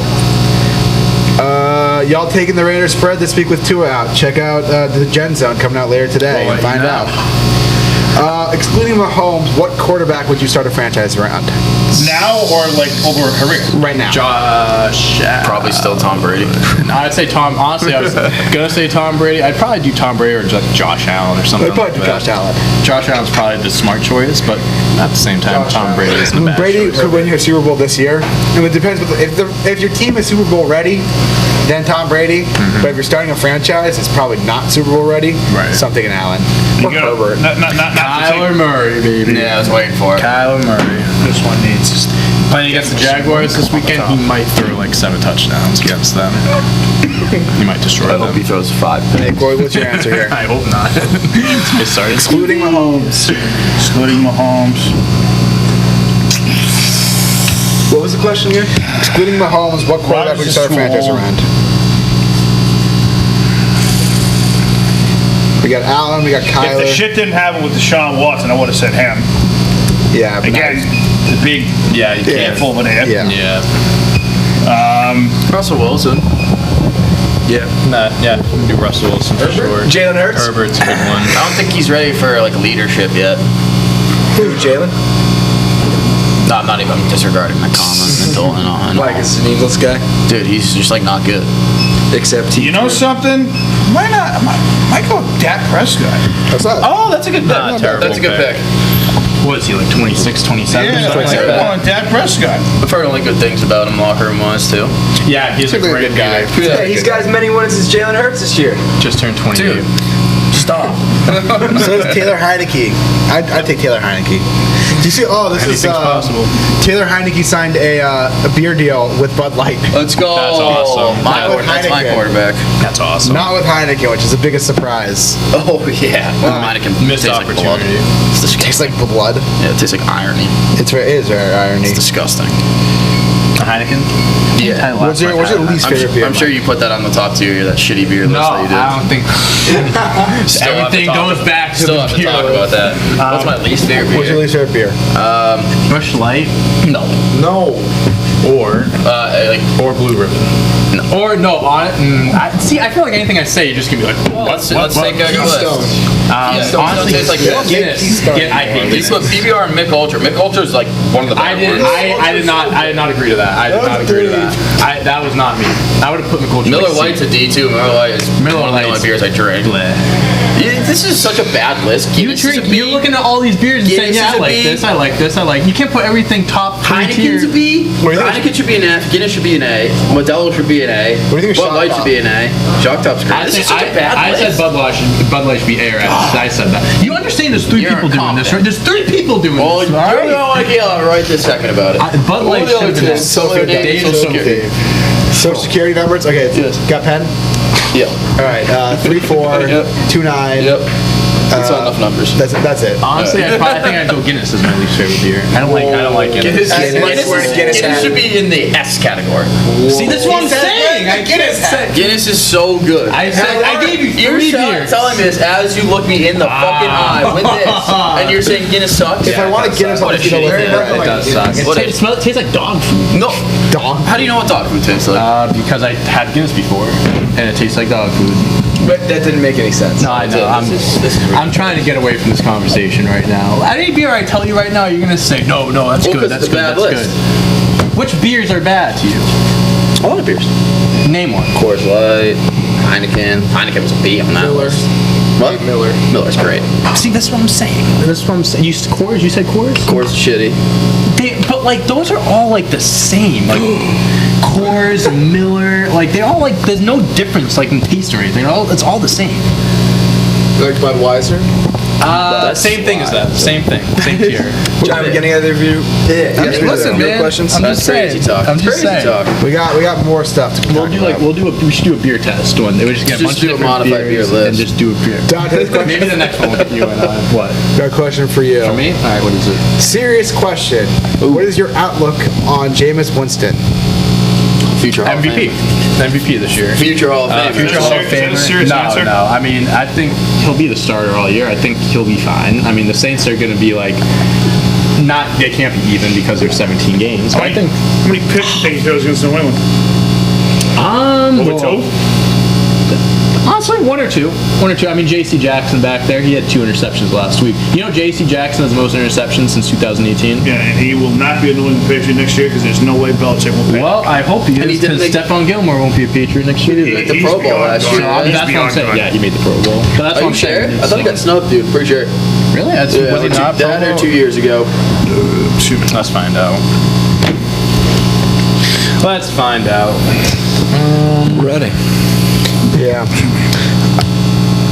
Y'all taking the Raiders spread this week with Tua out. Check out the Gen Zone coming out later today and find out. Excluding Mahomes, what quarterback would you start a franchise around? Now or like over a career? Right now. Josh. Probably still Tom Brady. I'd say Tom. Honestly, I was gonna say Tom Brady. I'd probably do Tom Brady or like Josh Allen or something. I'd probably do like that. Josh Allen. Josh Allen's probably the smart choice, but at the same time, Tom Brady is the best Brady choice. could win you a Super Bowl this year. And it depends. If your team is Super Bowl ready, then Tom Brady. But if you're starting a franchise, it's probably not Super Bowl ready. Right. So I'm thinking Allen. Or You gotta- Herbert. Not Kyler Murray, baby. Yeah, I was waiting for it. Kyler Murray. This one needs. Playing against the Jaguars this weekend, he might throw like 7 touchdowns against them. He might destroy I hope he them. throws 5 picks. Nick, what's your answer here? I hope not. I started. Excluding Mahomes. Excluding Mahomes. What was the question here? Excluding Mahomes, what quarterback would you start a franchise around? We got Allen, we got If Kyler. the shit didn't happen with Deshaun Watson, I would have said him. Yeah, but Again, the big Yeah, you can't. handful over there. Yeah. Yeah. Russell Wilson. Yeah. Yeah. We can do Russell Wilson for sure. Jalen Hurts? Herbert's a good one. I don't think he's ready for like leadership yet. Who, Jalen? No, I'm not even disregarding that comment until and Like, it's an Eagles guy. dude, he's just like not good. Except he. You know something? Might go with Dak Prescott. What's that? Oh, that's a good pick. Not a terrible That's a good pick. What is he, like 26, 27? Yeah, something I like think that? on Dak Prescott. I've heard only good things about him locker room wise too. Yeah, he's a Typically a great good guy. guy. Yeah, he's got as many wins as Jalen Hurts this year. Just turned 28. Dude, stop. So it's Taylor Heineke. I'd take Taylor Heineke. Do you see? Oh, this is Anything's possible. Taylor Heineke signed a beer deal with Bud Light. Let's go. That's awesome. That's my Heineken. quarterback. That's awesome. Not with Heineken, which is the biggest surprise. Oh yeah. Mine can Missed taste like blood. opportunity. It's Tastes disgusting. like blood. Yeah, it tastes like irony. It is very irony. It's disgusting. Heineken? Yeah. What's your least favorite beer? I'm sure you put that on the top tier, that shitty beer list that you did. I don't think. Still have to Everything talk- goes back to Still the have to beer talk about that. What's my least favorite What's your beer? least favorite beer? Bush Light? No. No. Or Like, or Blue Ribbon. Or no, I feel like anything I say, you're just gonna be like, let's take a list. Keystone. honestly, tastes like this. Guinness. I hate These Guinness. put PBR and Mick Ultra. Mick Ultra is like one of the I better did. ones. I did not agree to that. I did not agree to that. That was not me. I would have put McCullough. Miller Lite's a D2. Miller Lite is Miller one of the only Lite's beers I drink. This is such a bad list. Guinness is a B. You're looking at all these beers and saying, Guinness yeah, is I a like B. this, I like this, I like. You can't put everything top three Heineken's tier. a B. What do you think? Heineken should be an F. Guinness should be an A. Modelo should be an A. What do you think of Bud Light Shock should be an A. Shock Top's great. This is such a bad I list. said Bud Light should be A or F. I said that. You understand there's three You're people doing this, right? incompetent. There's three people doing Well, this, you all right? don't want to yell right this second about it. Bud Light What are the should other have two? been Dave and Sophie. Social security numbers. Okay, Yes. got pen? Yeah. All right, 34, Yep. 29. Yep. That's not enough numbers. That's it. Honestly, I think I'd go Guinness as my least favorite beer. I don't like Guinness. Guinness should be in the S category. See, that's what I'm saying. I can't say. Guinness is so good. I gave you You're three beers. telling me this as you look me in the fucking eye with this, and you're saying Guinness sucks. If I want to get us What on a the shitty with beer. It does suck. What It tastes like dog food. No. Dog. How do you know what dog food tastes like? Because I had Guinness before, and it tastes like dog food. But that didn't make any sense. No, I know. This is I'm trying to get away from this conversation right now. Any beer I tell you right now, you're gonna say, no, that's Well, good, 'cause that's it's a good, bad that's list. good. Which beers are bad to you? a lot of beers. Name one. Coors Light, Heineken. Heineken was a B on that list. What? Miller's great. See, that's what I'm saying. That's what I'm saying. You said Coors? You said Coors? Coors is shitty. But like, those are all like the same. Like Coors, Miller, like they all like. There's no difference like in taste or anything. It's all the same. Like Budweiser? Same thing as that. Same thing. Same tier. John, we getting other review? Listen, man. Questions? I'm just saying. Crazy talk. I'm just Crazy saying. talk. We got more stuff to We'll talk do like about. we should do a beer test one. We just get a Just bunch do a of different modified beer beers list. and just do a beer. Dante's question. Maybe the next one will get you and what? Got a question for you. For me? All right. What is it? Serious question. What is your outlook on Jameis Winston? Future Hall of MVP. Famer. MVP this year. Future Hall of Famer. Future Hall of Is that a Famer. serious answer? No. I mean, I think he'll be the starter all year. I think he'll be fine. I mean, the Saints are going to be like, they can't be even because there's 17 games. But I think, How many picks do you think he throws against New England? Over two? honestly, one or two. I mean, J.C. Jackson back there, he had 2 interceptions last week. You know, J.C. Jackson has the most interceptions since 2018. Yeah, and he will not be a New England Patriot next year because there's no way Belichick will pay. Well, I hope he And he is, didn't because make- Stephon Gilmore won't be a Patriot next year. He made the He's Pro Bowl beyond last gone. year. So, He's that's what I'm beyond saying. gone. Yeah, he made the Pro Bowl. So that's Are what you I'm sure? saying. I thought he got snubbed, dude. Pretty sure. Really? That's, Yeah, was he not Pro that or Bowl? 2 years ago. Let's find out. Let's find out. Ready. Yeah.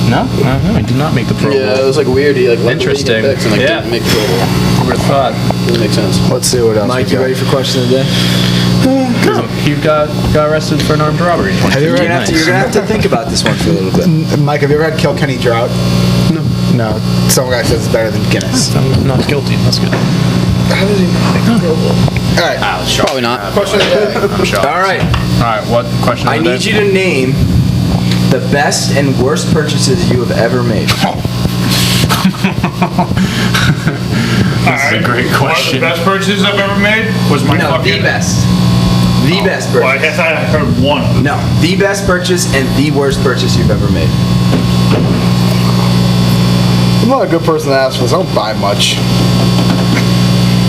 No, I did not make the Pro Bowl. Yeah, it was like weird. He like led the league in Interesting. picks and like Yeah. didn't make Pro Bowl. Who would have thought? Doesn't make sense. Let's see what else Mike, we you got. ready for question of the day? No, he got arrested for an armed robbery. Have you ever You're gonna have to think about this one for a little bit. Mike, have you ever had Kilkenny Drought? No. No. Some guy says it's better than Guinness. I'm not guilty. That's good. All right. Probably not. Question of the day. I'm shocked. All right. All right. What question? I need you to name the best and worst purchases you have ever made. This is a great One of question. the best purchases I've ever made was my No, fucking... the best. The best Well, I purchase. guess I heard one of them. No, the best purchase and the worst purchase you've ever made. I'm not a good person to ask for this. I don't buy much.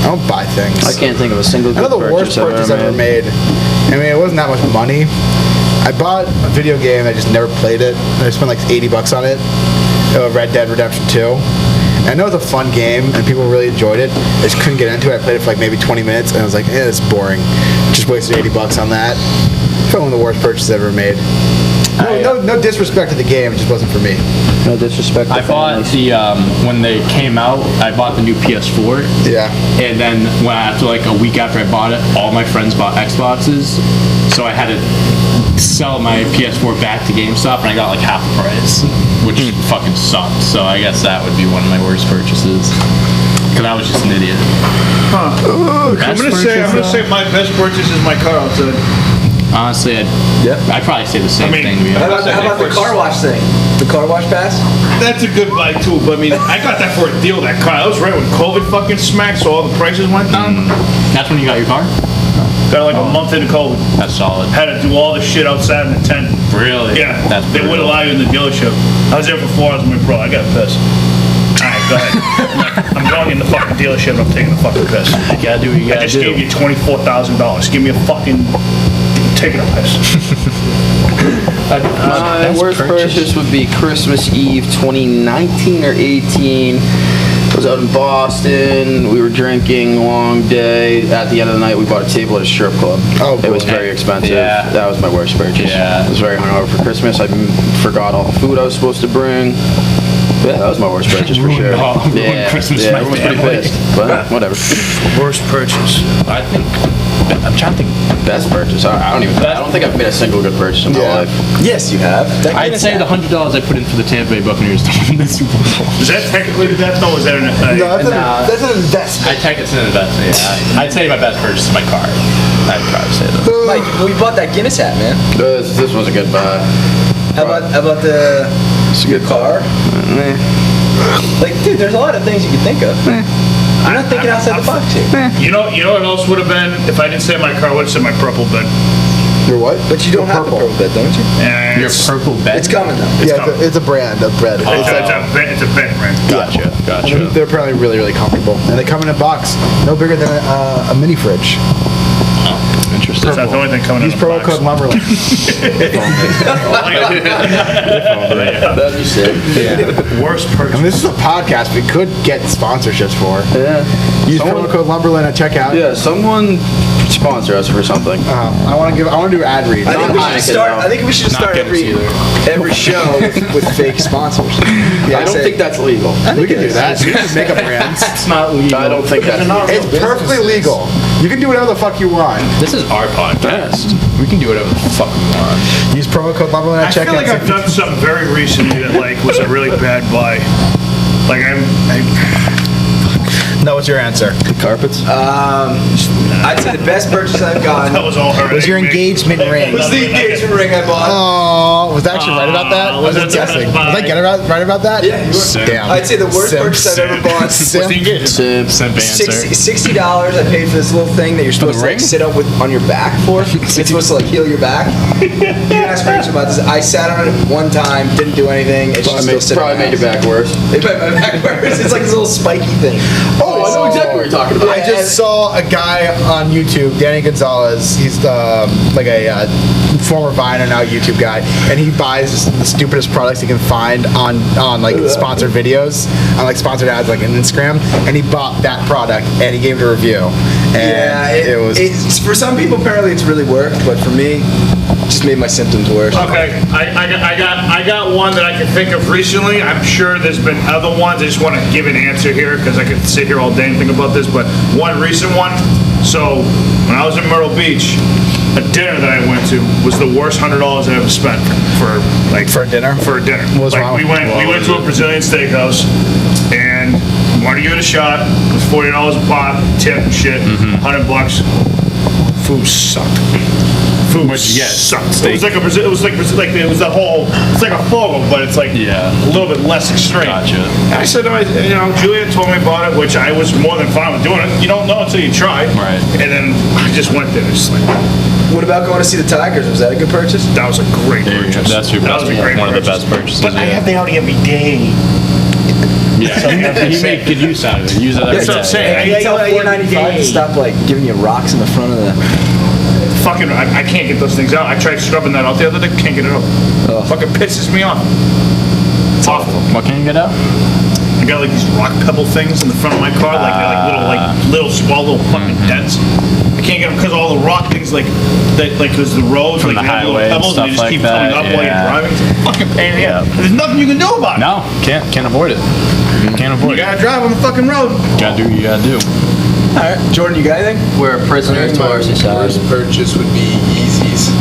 I don't buy things. I can't think of a single I know good the worst purchase I've ever made. I mean, it wasn't that much money. I bought a video game. I just never played it. I spent like $80 on it. Red Dead Redemption 2. And I know it's a fun game, and people really enjoyed it. I just couldn't get into it. I played it for like maybe 20 minutes, and I was like, it's boring. Just wasted $80 on that. Probably one of the worst purchases I've ever made. No disrespect to the game. It just wasn't for me. No disrespect. I bought the when they came out. I bought the new PS4. Yeah. And then after like a week after I bought it, all my friends bought Xboxes, so I had to sell my PS4 back to GameStop, and I got like half the price, which fucking sucked. So I guess that would be one of my worst purchases, because I was just an idiot. I'm gonna say my best purchase is my car outside. Honestly, I'd probably say the same I mean, thing. To be How honest. about the car wash thing? The car wash pass? That's a good buy too, but I mean, I got that for a deal. That car, that was right when COVID fucking smacked, so all the prices went down. That's when you got your car? Got like a month into COVID. That's solid. Had to do all the shit outside in the tent. Really? Yeah, That's they wouldn't allow you in the dealership. I was there for 4 hours. I'm like, bro, I got pissed. All right, go ahead. I'm going in the fucking dealership. And I'm taking the fucking piss. You gotta do what you I gotta just gave you $24,000. Give me a fucking taking a piss. My worst purchase would be Christmas Eve 2019 or 18. I was out in Boston. We were drinking, long day. At the end of the night, we bought a table at a strip club. Oh, it was boy. very expensive. Yeah. That was my worst purchase. Yeah. I was very hungover for Christmas. I forgot all the food I was supposed to bring. Yeah, that was my worst purchase for sure. Ruined Christmas yeah, for my everyone's pretty family. pissed, but whatever. Worst purchase. I think. I'm trying to think. Best purchase. I don't think I've made a single good purchase in my life. Yes, you have. I'd say the $100 I put in for the Tampa Bay Buccaneers to win the Super Bowl. Is that technically the death though? Is that an? No, that's an investment. I take it's an investment. Yeah. I'd say my best purchase is my car. I'd probably say that. Mike, we bought that Guinness hat, man. This was a good buy. How about the car? Like, dude, there's a lot of things you can think of. I'm not thinking outside the box here. You know what else would have been if I didn't say my car? I would have said my purple bed. Your what? But you don't have the purple bed, don't you? And Your purple bed. It's coming though. Yeah, it's a brand of bread. It's a bed, right? Gotcha. Gotcha. They're apparently really, really comfortable. And they come in a box no bigger than a mini fridge. Interesting. That's the only thing coming in Use the promo box. code Lumberland. That'd be sick. Worst I purchase. mean, this is a podcast we could get sponsorships for. Yeah. Use promo code Lumberland at checkout. Yeah, someone sponsor us for something. I want to do ad read. I think we should Heineken, start. though. I think we should start every show with fake sponsors. I don't think that's legal. We can do that. We can make up brands. It's not legal. I don't think that's legal. It's perfectly legal. You can do whatever the fuck you want. This is our podcast. We can do whatever the fuck we want. Use promo code Lumberland I at feel checkout. like I've done something very recently that like was a really bad buy. Like No, what's your answer? Carpets? I'd say the best purchase I've gotten that was all her. Was your engagement ring? was the engagement ring I bought. Oh, was I actually right about that? I was was that just the guessing. best Was I get right about that? Yeah, you were. Damn. I'd say the worst Simp. purchase I've ever bought. Simp. Simp. Simple answer. $60 I paid for this little thing that you're supposed to like ring? sit up with on your back for. It's supposed to like heal your back. You can ask Rachel about this. I sat on it one time, didn't do anything. It's just still sitting. Probably made your back worse. It made my back worse. It's like this little spiky thing. Oh, I know exactly what you're talking about. I just saw a guy on YouTube, Danny Gonzalez. He's like a former Viner, now YouTube guy, and he buys the stupidest products he can find on like sponsored videos, on like sponsored ads, like on Instagram. And he bought that product and he gave it a review. And Yeah, it was. It's for some people apparently it's really worked, but for me, it just made my symptoms worse. Okay, I got one that I can think of recently. I'm sure there's been other ones. I just want to give an answer here because I could sit here all day and think about this. But one recent one. So when I was in Myrtle Beach, a dinner that I went to was the worst $100 I ever spent for For a dinner? For a dinner. What was like wrong? we went to a Brazilian steakhouse and wanted to give it a shot. It was $40 a pop, tip and shit, $100. Food sucked. Food What'd you get? sucked. Steak? It was like it's like a photo, but it's like Yeah. a little bit less extreme. Gotcha. And I said to my, Juliet told me about it, which I was more than fine with doing it. You don't know until you try. Right. And then I just went there. Just like, What about going to see the Tigers? Was that a good purchase? that was a great There you go. purchase. That's your That best, was a great one of the purchase. best purchases. But I yeah. have the Audi every day. Yeah. You make good use out of it. Use it every That's what I'm day. saying. Hey, tell 495 to stop like giving you rocks in the front of the. Fucking, I can't get those things out. I tried scrubbing that out the other day. Can't get it out. Fucking pisses me off. It's awful. What can you get out? I got like these rock pebble things in the front of my car, like they're like little small little fucking dents. I can't get them because all the rock things like because the roads From like the they have little highway and pebbles and they stuff just keep like coming that, up while you're yeah. driving. It's a fucking pain in the ass. There's nothing you can do about it. No, can't avoid it. Can't avoid You it. gotta drive on the fucking road. Gotta do what you gotta do. All right, Jordan, you got anything? We're a prisoner to our society. First purchase would be Yeezys.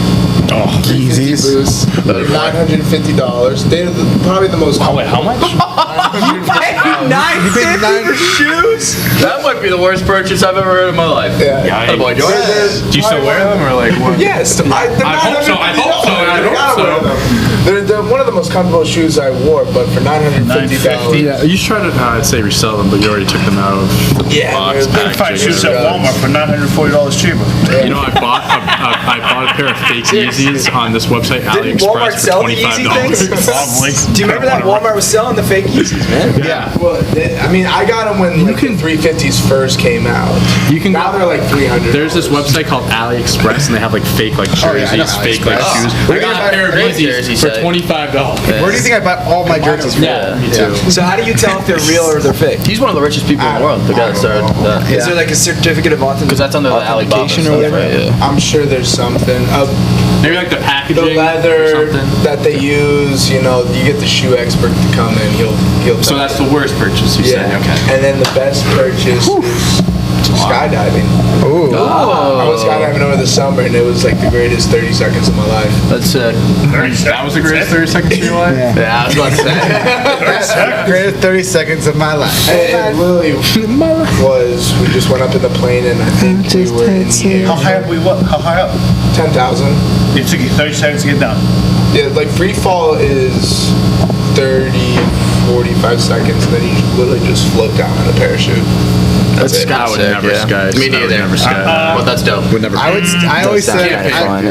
Oh, Yeezys. Boosts, $950. They're probably the most. wait, how much? $950 for shoes? That might be the worst purchase I've ever heard in my life. Yeah. Boy, Jordan. Do you still wear them or like what? Yes. I hope so. I hope so. I hope so. They're one of the most comfortable shoes I wore, but for $950. Yeah, you should try to, I'd say resell them, but you already took them out of the box You can find shoes at packaging. Walmart for $940 cheaper. You know, I bought a pair of fake Yeezys on this website, Didn't Walmart AliExpress, sell for the Yeezy $25. things? Probably. Do you remember that Walmart was selling the fake Yeezys, man? Yeah. Well, I mean, I got them when the 350s first came out. You can Now they're like $300. There's this website called AliExpress, and they have like fake like Oh, yeah, I know jerseys, fake like AliExpress. shoes. Where I do you got buy a pair of great Yeezys jersey for site? $25. Where do you think I buy all my jerseys from? Yeah, Me too. So how do you tell if they're real or they're fake? He's one of the richest people in the world. The guy that started that. Is there like a certificate of authentication? Because that's under the Alibaba authentication stuff, or whatever? right? Yeah. I'm sure there's something. Maybe like the packaging The or leather something. that they use, you know, you get the shoe expert to come in. He'll. So that's the worst purchase you yeah. said. Okay. And then the best purchase is skydiving. Oh. I went skydiving over the summer, and it was like the greatest 30 seconds of my life. That's sick. That was the greatest 30 seconds of your life? Yeah, I was about to say. Greatest 30 seconds of my life. And literally was, we just went up in the plane, and I think we were in the air. How high up we what? How high up? 10,000. It took you 30 seconds to get down. Yeah, like free fall is 30, 45 seconds, and then you literally just float down in a parachute. That's it. I would Sick, never yeah. sky. Me I would neither. never sky. But that's dope. Would never. I always said,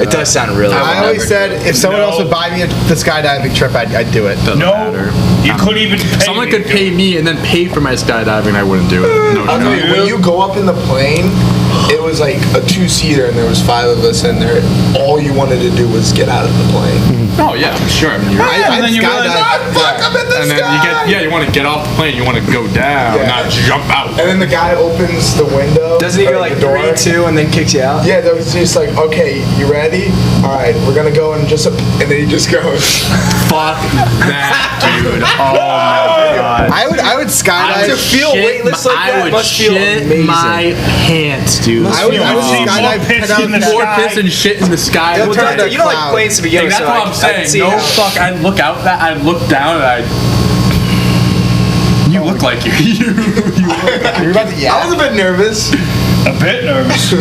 It does sound really I always said if someone else would buy me the skydiving trip, I'd do it. Doesn't No, matter. you couldn't even pay Someone me could to do pay it. me and then pay for my skydiving. I wouldn't do it. No I'll tell you, joke. when you go up in the plane, it was like a two-seater, and there was 5 of us in there. All you wanted to do was get out of the plane. Oh yeah, for sure. I mean, you're And then you realize, fuck, I'm in the and then you want to get off the plane. You want to go down, Yeah. not jump out. And then the guy opens the window. Doesn't he or go like the door. 3, 2, and then kicks you out? Yeah, that was just like, okay, you ready? All right, we're gonna go and just, and then he just goes. Fuck that, dude. Oh my god. I would skydive. To feel weightless like that I would must feel shit amazing. my pants, dude. I would see skydive. more piss head in the out- More sky. piss and shit in the sky. It'll Well, turn that's- to You don't like cloud. planes to begin with, that's so what I I'm can saying. see No how- fuck. I'd look out that. I'd look down and You look like you. You're about to, yeah. I was a bit nervous. A bit nervous.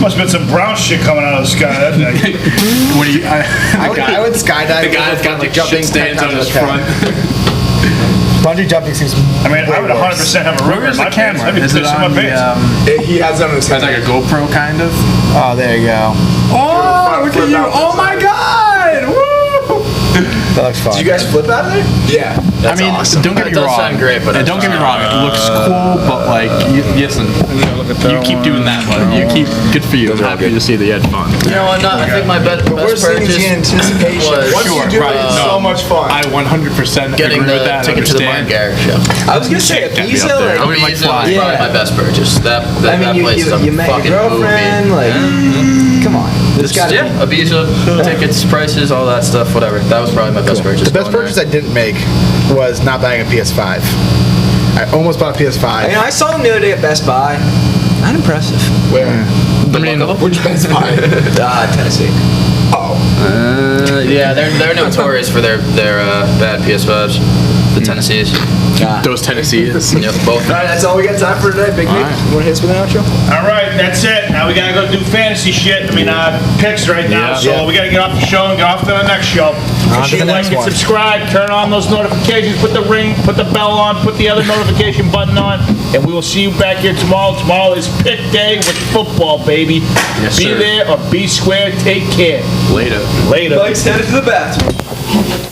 Must have been some brown shit coming out of the sky that day. When he, I would skydive. the guy that's got like jumping shit stains 10 on his times out of 10. front. Bungee jumping seems. I mean, I would 100% have a river in Where's my the pants. camera? I'd be Is it pissing my on the? pants. He has it on his head. It's like a GoPro kind of. Oh, there you go. Oh, look at you! Oh my god! Woo! That looks fun. Did you guys flip out of there? Yeah. I mean, don't get me That does wrong. sound great, but And don't get me wrong. It looks cool, but like, listen, you keep doing that, but you keep. Good for you. I'm happy to see that you had fun. You know what? I think my best Worst thing is purchase the anticipation. was Once you do it, it's so much fun. I 100% getting agree with the that. ticket to the Martin understand. Garrix show. I was gonna say Can't be Ibiza, up there. I like, mean, like Ibiza fly. was probably my best purchase. That I mean, place is a you met your fucking girlfriend, movie. like, come on. There's gotta Yeah, be. Ibiza, tickets, prices, all that stuff, whatever. That was probably my best purchase. The best going purchase there. I didn't make was not buying a PS5. I almost bought a PS5. You know, I saw them the other day at Best Buy. Not impressive. Where? The look of them? Which Best Buy? Tennessee. Oh. Yeah, they're notorious for their bad PS5s. The Tennessees. Those Tennessees. Yep, both. All right, that's all we got time for today, Big Nick. right. You want to hit us with an outro? All right, that's it. Now we gotta go do fantasy shit. I mean, picks right now. Yeah. So Yeah. we gotta get off the show and get off to the next show. Make to sure the you like next and one. subscribe. Turn on those notifications. Put the ring. Put the bell on. Put the other notification button on. And we will see you back here tomorrow. Tomorrow is pick day with football, baby. Yes, be sir. there or be square. Take care. Later. Later. Mike's headed to the bathroom.